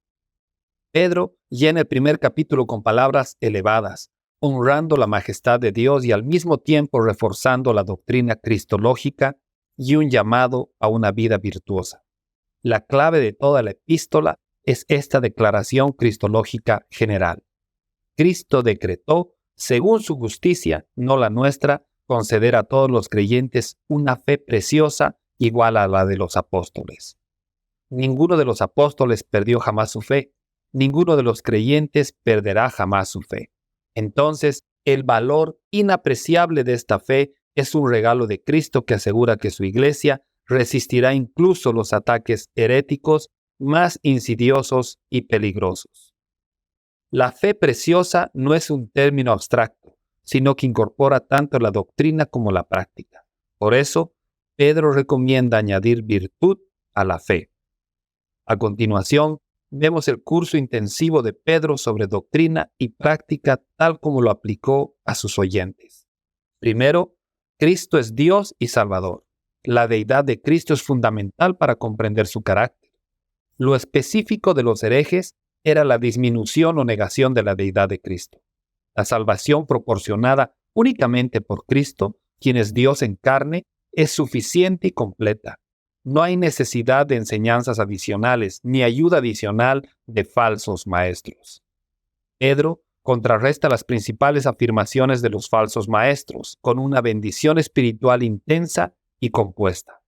Pedro llena el primer capítulo con palabras elevadas, honrando la majestad de Dios y al mismo tiempo reforzando la doctrina cristológica y un llamado a una vida virtuosa. La clave de toda la epístola es esta declaración cristológica general. Cristo decretó, según su justicia, no la nuestra, conceder a todos los creyentes una fe preciosa igual a la de los apóstoles. Ninguno de los apóstoles perdió jamás su fe. Ninguno de los creyentes perderá jamás su fe. Entonces, El valor inapreciable de esta fe es un regalo de Cristo que asegura que su iglesia resistirá incluso los ataques heréticos más insidiosos y peligrosos. La fe preciosa no es un término abstracto, sino que incorpora tanto la doctrina como la práctica. Por eso, Pedro recomienda añadir virtud a la fe. A continuación, vemos el curso intensivo de Pedro sobre doctrina y práctica tal como lo aplicó a sus oyentes. Primero, Cristo es Dios y Salvador. La deidad de Cristo es fundamental para comprender su carácter. Lo específico de los herejes era la disminución o negación de la deidad de Cristo. La salvación proporcionada únicamente por Cristo, quien es Dios en carne, es suficiente y completa. No hay necesidad de enseñanzas adicionales ni ayuda adicional de falsos maestros. Pedro contrarresta las principales afirmaciones de los falsos maestros con una bendición espiritual intensa y compuesta.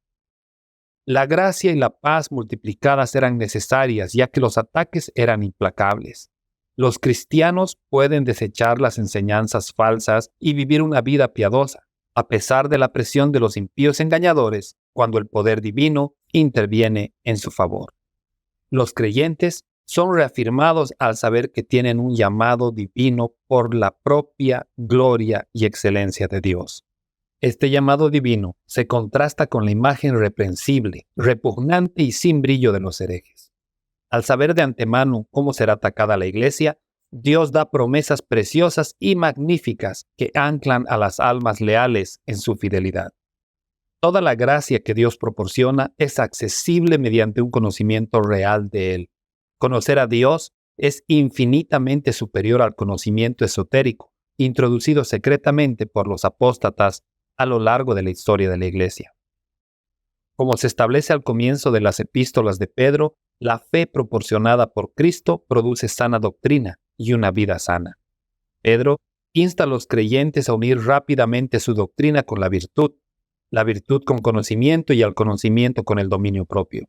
La gracia y la paz multiplicadas eran necesarias, ya que los ataques eran implacables. Los cristianos pueden desechar las enseñanzas falsas y vivir una vida piadosa, a pesar de la presión de los impíos engañadores, cuando el poder divino interviene en su favor. Los creyentes son reafirmados al saber que tienen un llamado divino por la propia gloria y excelencia de Dios. Este llamado divino se contrasta con la imagen reprensible, repugnante y sin brillo de los herejes. Al saber de antemano cómo será atacada la iglesia, Dios da promesas preciosas y magníficas que anclan a las almas leales en su fidelidad. Toda la gracia que Dios proporciona es accesible mediante un conocimiento real de Él. Conocer a Dios es infinitamente superior al conocimiento esotérico, introducido secretamente por los apóstatas a lo largo de la historia de la Iglesia. Como se establece al comienzo de las epístolas de Pedro, la fe proporcionada por Cristo produce sana doctrina y una vida sana. Pedro insta a los creyentes a unir rápidamente su doctrina con la virtud con conocimiento y al conocimiento con el dominio propio,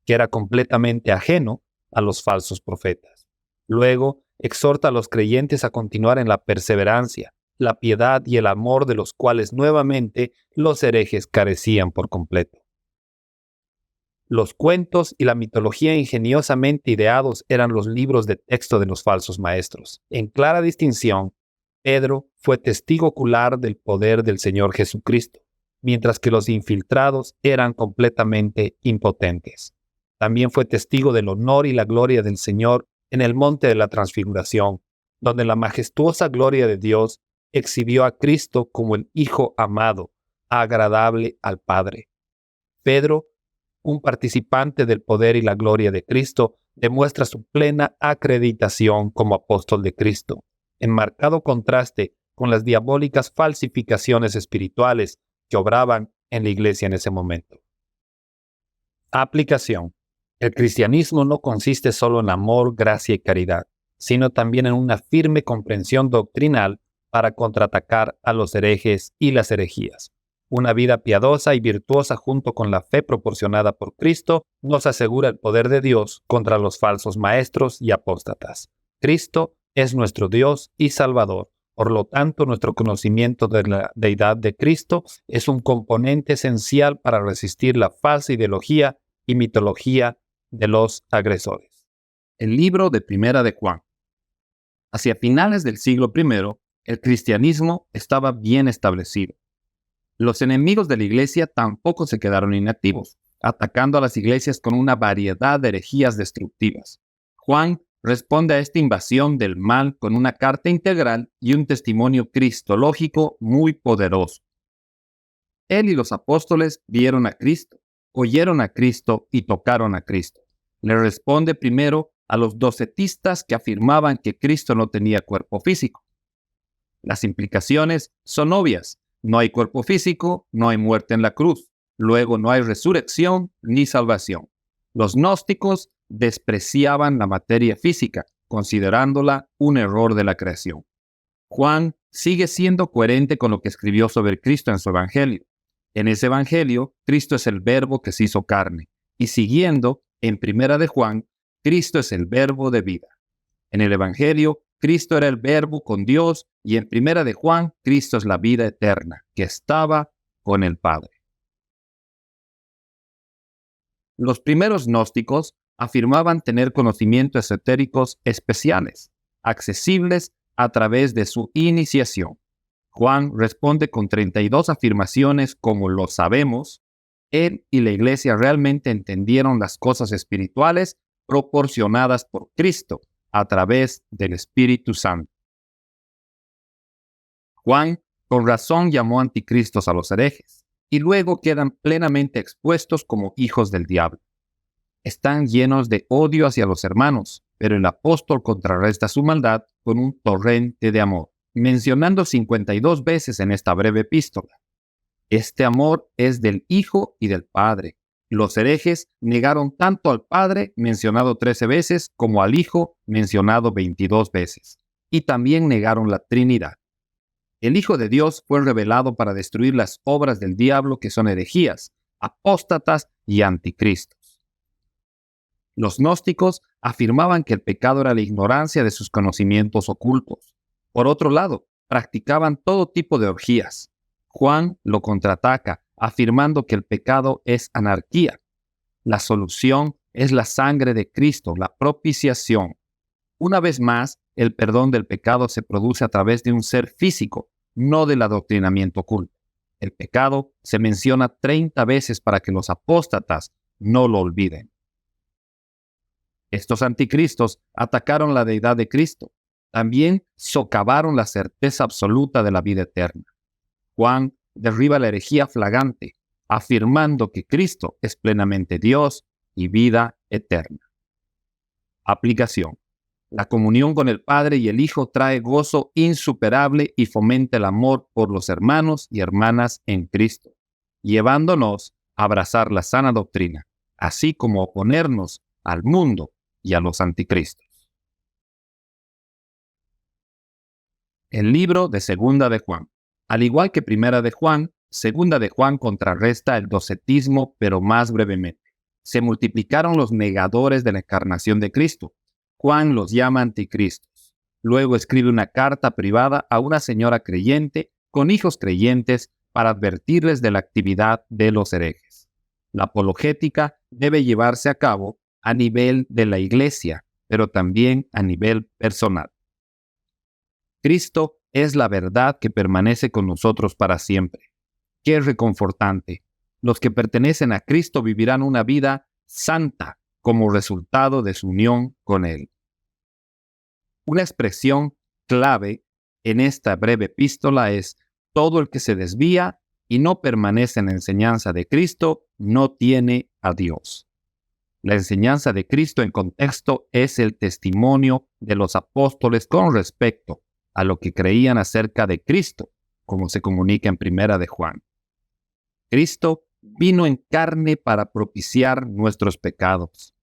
que era completamente ajeno a los falsos profetas. Luego, exhorta a los creyentes a continuar en la perseverancia, la piedad y el amor de los cuales nuevamente los herejes carecían por completo. Los cuentos y la mitología ingeniosamente ideados eran los libros de texto de los falsos maestros. En clara distinción, Pedro fue testigo ocular del poder del Señor Jesucristo, mientras que los infiltrados eran completamente impotentes. También fue testigo del honor y la gloria del Señor en el monte de la Transfiguración, donde la majestuosa gloria de Dios exhibió a Cristo como el Hijo amado, agradable al Padre. Pedro, un participante del poder y la gloria de Cristo, demuestra su plena acreditación como apóstol de Cristo, en marcado contraste con las diabólicas falsificaciones espirituales que obraban en la iglesia en ese momento. Aplicación. El cristianismo no consiste solo en amor, gracia y caridad, sino también en una firme comprensión doctrinal para contraatacar a los herejes y las herejías. Una vida piadosa y virtuosa junto con la fe proporcionada por Cristo nos asegura el poder de Dios contra los falsos maestros y apóstatas. Cristo es nuestro Dios y Salvador. Por lo tanto, nuestro conocimiento de la deidad de Cristo es un componente esencial para resistir la falsa ideología y mitología de los agresores. El libro de Primera de Juan. Hacia finales del siglo I, el cristianismo estaba bien establecido. Los enemigos de la iglesia tampoco se quedaron inactivos, atacando a las iglesias con una variedad de herejías destructivas. Juan responde a esta invasión del mal con una carta integral y un testimonio cristológico muy poderoso. Él y los apóstoles vieron a Cristo, oyeron a Cristo y tocaron a Cristo. Le responde primero a los docetistas que afirmaban que Cristo no tenía cuerpo físico. Las implicaciones son obvias. No hay cuerpo físico, no hay muerte en la cruz. Luego no hay resurrección ni salvación. Los gnósticos despreciaban la materia física, considerándola un error de la creación. Juan sigue siendo coherente con lo que escribió sobre Cristo en su Evangelio. En ese Evangelio, Cristo es el Verbo que se hizo carne. Y siguiendo, en Primera de Juan, Cristo es el Verbo de vida. En el Evangelio, Cristo era el Verbo con Dios y en Primera de Juan, Cristo es la vida eterna, que estaba con el Padre. Los primeros gnósticos afirmaban tener conocimientos esotéricos especiales, accesibles a través de su iniciación. Juan responde con 32 afirmaciones como lo sabemos. Él y la Iglesia realmente entendieron las cosas espirituales proporcionadas por Cristo a través del Espíritu Santo. Juan con razón llamó anticristos a los herejes y luego quedan plenamente expuestos como hijos del diablo. Están llenos de odio hacia los hermanos, pero el apóstol contrarresta su maldad con un torrente de amor, mencionando 52 veces en esta breve epístola. Este amor es del Hijo y del Padre. Los herejes negaron tanto al Padre, mencionado 13 veces, como al Hijo, mencionado 22 veces. Y también negaron la Trinidad. El Hijo de Dios fue revelado para destruir las obras del diablo, que son herejías, apóstatas y anticristos. Los gnósticos afirmaban que el pecado era la ignorancia de sus conocimientos ocultos. Por otro lado, practicaban todo tipo de orgías. Juan lo contraataca, afirmando que el pecado es anarquía. La solución es la sangre de Cristo, la propiciación. Una vez más, el perdón del pecado se produce a través de un ser físico, no del adoctrinamiento oculto. El pecado se menciona 30 veces para que los apóstatas no lo olviden. Estos anticristos atacaron la deidad de Cristo. También socavaron la certeza absoluta de la vida eterna. Juan derriba la herejía flagrante, afirmando que Cristo es plenamente Dios y vida eterna. Aplicación. La comunión con el Padre y el Hijo trae gozo insuperable y fomenta el amor por los hermanos y hermanas en Cristo, llevándonos a abrazar la sana doctrina, así como oponernos al mundo y a los anticristos. El libro de Segunda de Juan. Al igual que Primera de Juan, Segunda de Juan contrarresta el docetismo, pero más brevemente. Se multiplicaron los negadores de la encarnación de Cristo. Juan los llama anticristos. Luego escribe una carta privada a una señora creyente con hijos creyentes para advertirles de la actividad de los herejes. La apologética debe llevarse a cabo a nivel de la iglesia, pero también a nivel personal. Cristo es la verdad que permanece con nosotros para siempre. Qué reconfortante. Los que pertenecen a Cristo vivirán una vida santa como resultado de su unión con Él. Una expresión clave en esta breve epístola es: todo el que se desvía y no permanece en la enseñanza de Cristo no tiene a Dios. La enseñanza de Cristo en contexto es el testimonio de los apóstoles con respecto a lo que creían acerca de Cristo, como se comunica en Primera de Juan. Cristo vino en carne para propiciar nuestros pecados.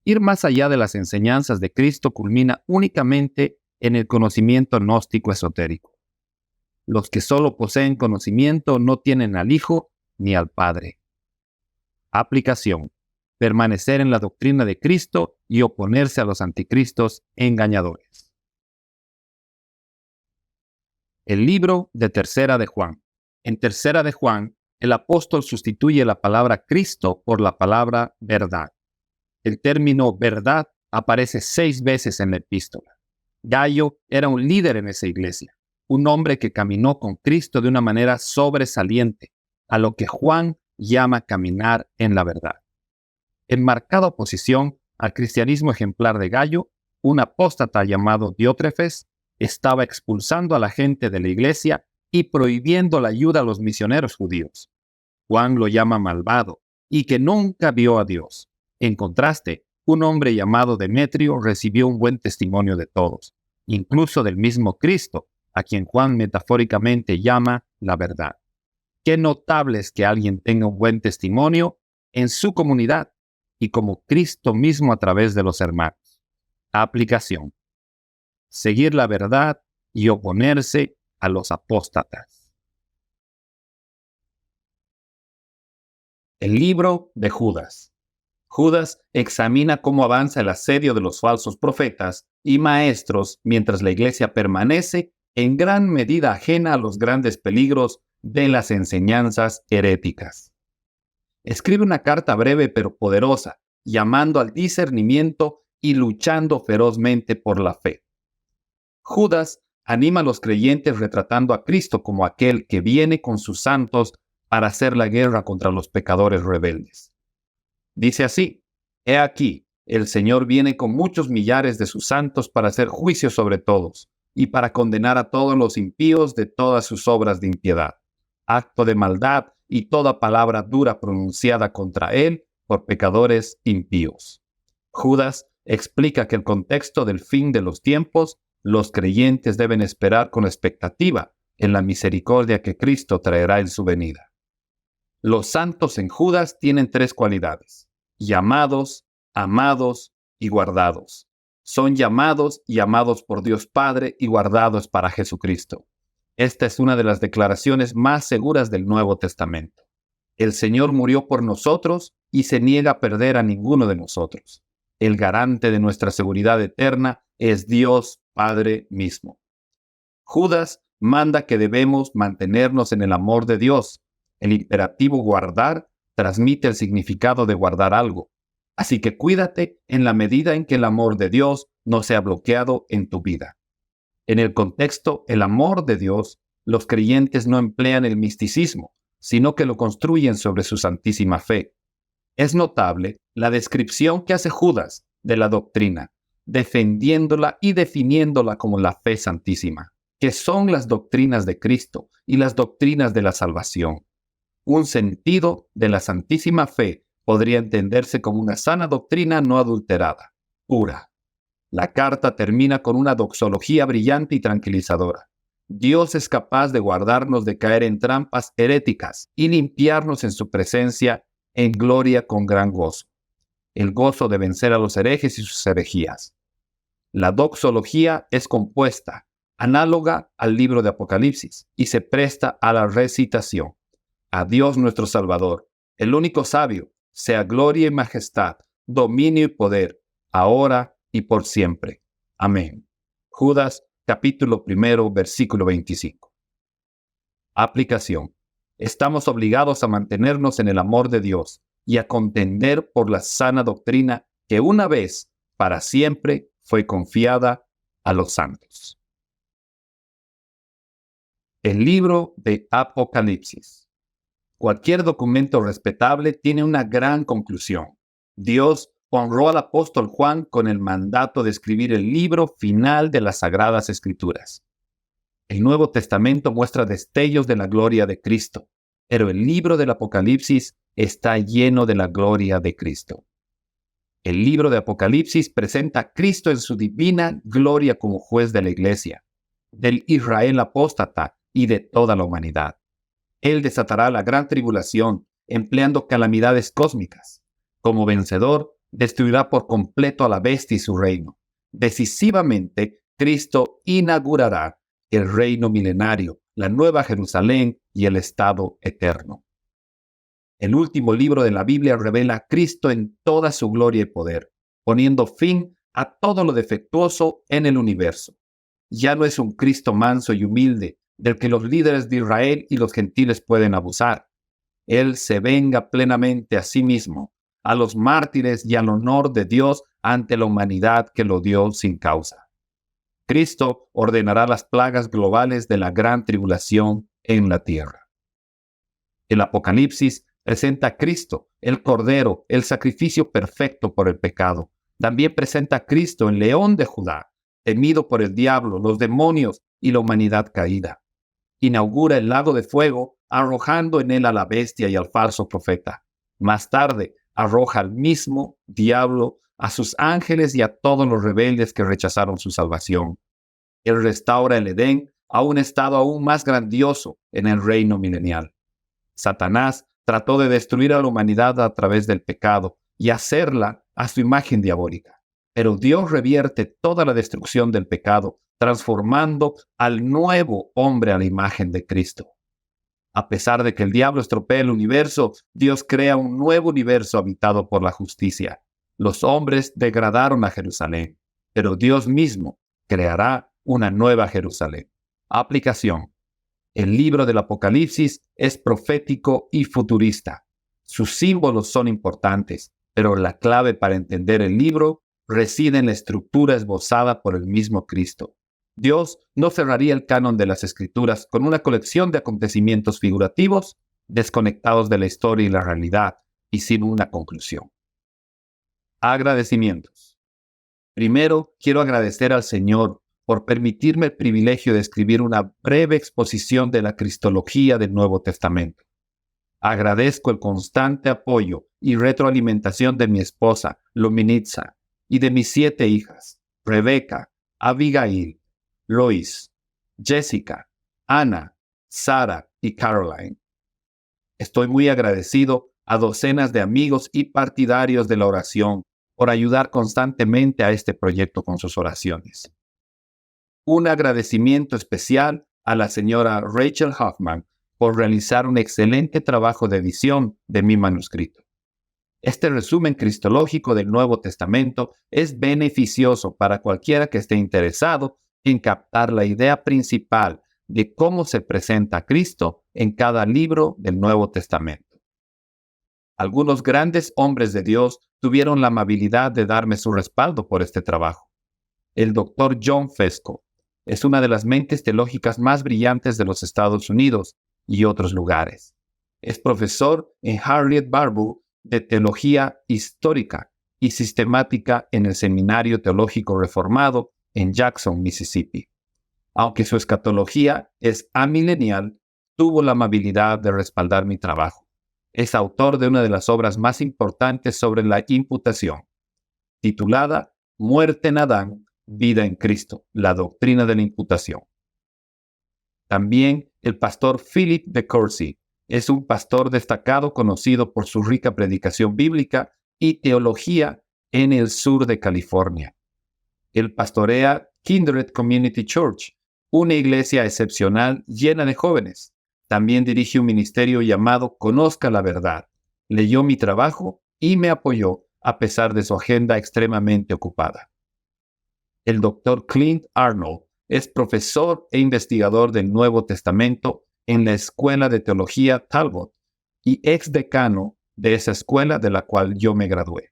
Ir más allá de las enseñanzas de Cristo culmina únicamente en el conocimiento gnóstico esotérico. Los que solo poseen conocimiento no tienen al Hijo ni al Padre. Aplicación. Permanecer en la doctrina de Cristo y oponerse a los anticristos engañadores. El libro de Tercera de Juan. En Tercera de Juan, el apóstol sustituye la palabra Cristo por la palabra verdad. El término verdad aparece 6 veces en la epístola. Gallo era un líder en esa iglesia, un hombre que caminó con Cristo de una manera sobresaliente, a lo que Juan llama caminar en la verdad. En marcada oposición al cristianismo ejemplar de Gallo, un apóstata llamado Diótrefes estaba expulsando a la gente de la iglesia y prohibiendo la ayuda a los misioneros judíos. Juan lo llama malvado y que nunca vio a Dios. En contraste, un hombre llamado Demetrio recibió un buen testimonio de todos, incluso del mismo Cristo, a quien Juan metafóricamente llama la verdad. Qué notable es que alguien tenga un buen testimonio en su comunidad y como Cristo mismo a través de los hermanos. Aplicación. Seguir la verdad y oponerse a los apóstatas. El libro de Judas. Judas examina cómo avanza el asedio de los falsos profetas y maestros mientras la iglesia permanece en gran medida ajena a los grandes peligros de las enseñanzas heréticas. Escribe una carta breve pero poderosa, llamando al discernimiento y luchando ferozmente por la fe. Judas anima a los creyentes retratando a Cristo como aquel que viene con sus santos para hacer la guerra contra los pecadores rebeldes. Dice así: «He aquí, el Señor viene con muchos millares de sus santos para hacer juicio sobre todos, y para condenar a todos los impíos de todas sus obras de impiedad, acto de maldad y toda palabra dura pronunciada contra él por pecadores impíos». Judas explica que el contexto del fin de los tiempos, los creyentes deben esperar con expectativa en la misericordia que Cristo traerá en su venida. Los santos en Judas tienen tres cualidades: llamados, amados y guardados. Son llamados y amados por Dios Padre y guardados para Jesucristo. Esta es una de las declaraciones más seguras del Nuevo Testamento. El Señor murió por nosotros y se niega a perder a ninguno de nosotros. El garante de nuestra seguridad eterna es Dios Padre mismo. Judas manda que debemos mantenernos en el amor de Dios. El imperativo guardar transmite el significado de guardar algo. Así que cuídate en la medida en que el amor de Dios no sea bloqueado en tu vida. En el contexto, el amor de Dios, los creyentes no emplean el misticismo, sino que lo construyen sobre su santísima fe. Es notable la descripción que hace Judas de la doctrina, defendiéndola y definiéndola como la fe santísima, que son las doctrinas de Cristo y las doctrinas de la salvación. Un sentido de la santísima fe podría entenderse como una sana doctrina no adulterada, pura. La carta termina con una doxología brillante y tranquilizadora. Dios es capaz de guardarnos de caer en trampas heréticas y limpiarnos en su presencia en gloria con gran gozo. El gozo de vencer a los herejes y sus herejías. La doxología es compuesta, análoga al libro de Apocalipsis, y se presta a la recitación. A Dios nuestro Salvador, el único sabio, sea gloria y majestad, dominio y poder, ahora y por siempre. Amén. Judas, capítulo 1, versículo 25. Aplicación. Estamos obligados a mantenernos en el amor de Dios y a contender por la sana doctrina que una vez, para siempre, fue confiada a los santos. El libro de Apocalipsis. Cualquier documento respetable tiene una gran conclusión. Dios honró al apóstol Juan con el mandato de escribir el libro final de las Sagradas Escrituras. El Nuevo Testamento muestra destellos de la gloria de Cristo, pero el libro del Apocalipsis está lleno de la gloria de Cristo. El libro de Apocalipsis presenta a Cristo en su divina gloria como juez de la iglesia, del Israel apóstata y de toda la humanidad. Él desatará la gran tribulación, empleando calamidades cósmicas. Como vencedor, destruirá por completo a la bestia y su reino. Decisivamente, Cristo inaugurará el reino milenario, la nueva Jerusalén y el estado eterno. El último libro de la Biblia revela a Cristo en toda su gloria y poder, poniendo fin a todo lo defectuoso en el universo. Ya no es un Cristo manso y humilde, del que los líderes de Israel y los gentiles pueden abusar. Él se venga plenamente a sí mismo, a los mártires y al honor de Dios ante la humanidad que lo dio sin causa. Cristo ordenará las plagas globales de la gran tribulación en la tierra. El Apocalipsis presenta a Cristo, el Cordero, el sacrificio perfecto por el pecado. También presenta a Cristo, el León de Judá, temido por el diablo, los demonios y la humanidad caída. Inaugura el lago de fuego, arrojando en él a la bestia y al falso profeta. Más tarde, arroja al mismo diablo, a sus ángeles y a todos los rebeldes que rechazaron su salvación. Él restaura el Edén a un estado aún más grandioso en el reino milenial. Satanás trató de destruir a la humanidad a través del pecado y hacerla a su imagen diabólica. Pero Dios revierte toda la destrucción del pecado, transformando al nuevo hombre a la imagen de Cristo. A pesar de que el diablo estropee el universo, Dios crea un nuevo universo habitado por la justicia. Los hombres degradaron a Jerusalén, pero Dios mismo creará una nueva Jerusalén. Aplicación. El libro del Apocalipsis es profético y futurista. Sus símbolos son importantes, pero la clave para entender el libro reside en la estructura esbozada por el mismo Cristo. Dios no cerraría el canon de las Escrituras con una colección de acontecimientos figurativos desconectados de la historia y la realidad y sin una conclusión. Agradecimientos. Primero, quiero agradecer al Señor por permitirme el privilegio de escribir una breve exposición de la cristología del Nuevo Testamento. Agradezco el constante apoyo y retroalimentación de mi esposa, Luminitza, y de mis 7 hijas, Rebeca, Abigail, Lois, Jessica, Ana, Sara y Caroline. Estoy muy agradecido a docenas de amigos y partidarios de la oración por ayudar constantemente a este proyecto con sus oraciones. Un agradecimiento especial a la señora Rachel Hoffman por realizar un excelente trabajo de edición de mi manuscrito. Este resumen cristológico del Nuevo Testamento es beneficioso para cualquiera que esté interesado en captar la idea principal de cómo se presenta a Cristo en cada libro del Nuevo Testamento. Algunos grandes hombres de Dios tuvieron la amabilidad de darme su respaldo por este trabajo. El Dr. John Fesco es una de las mentes teológicas más brillantes de los Estados Unidos y otros lugares. Es profesor en Harriet Barbour de Teología Histórica y Sistemática en el Seminario Teológico Reformado en Jackson, Mississippi. Aunque su escatología es amilenial, tuvo la amabilidad de respaldar mi trabajo. Es autor de una de las obras más importantes sobre la imputación, titulada Muerte en Adán, vida en Cristo, la doctrina de la imputación. También el pastor Philip de Courcy es un pastor destacado conocido por su rica predicación bíblica y teología en el sur de California. Él pastorea Kindred Community Church, una iglesia excepcional llena de jóvenes. También dirige un ministerio llamado Conozca la Verdad. Leyó mi trabajo y me apoyó a pesar de su agenda extremadamente ocupada. El Dr. Clint Arnold es profesor e investigador del Nuevo Testamento en la Escuela de Teología Talbot y ex-decano de esa escuela de la cual yo me gradué.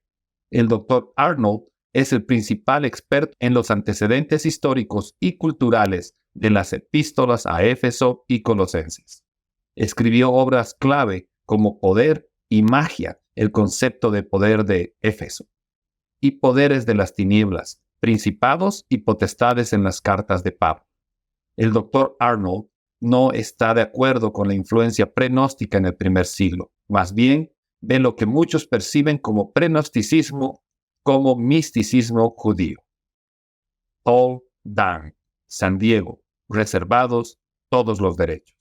El Dr. Arnold es el principal experto en los antecedentes históricos y culturales de las epístolas a Éfeso y Colosenses. Escribió obras clave como Poder y Magia, el concepto de poder de Éfeso, y Poderes de las tinieblas, principados y potestades en las cartas de Pablo. El Dr. Arnold no está de acuerdo con la influencia prenóstica en el primer siglo. Más bien, ve lo que muchos perciben como prenosticismo como misticismo judío. Paul Dan, San Diego, reservados todos los derechos.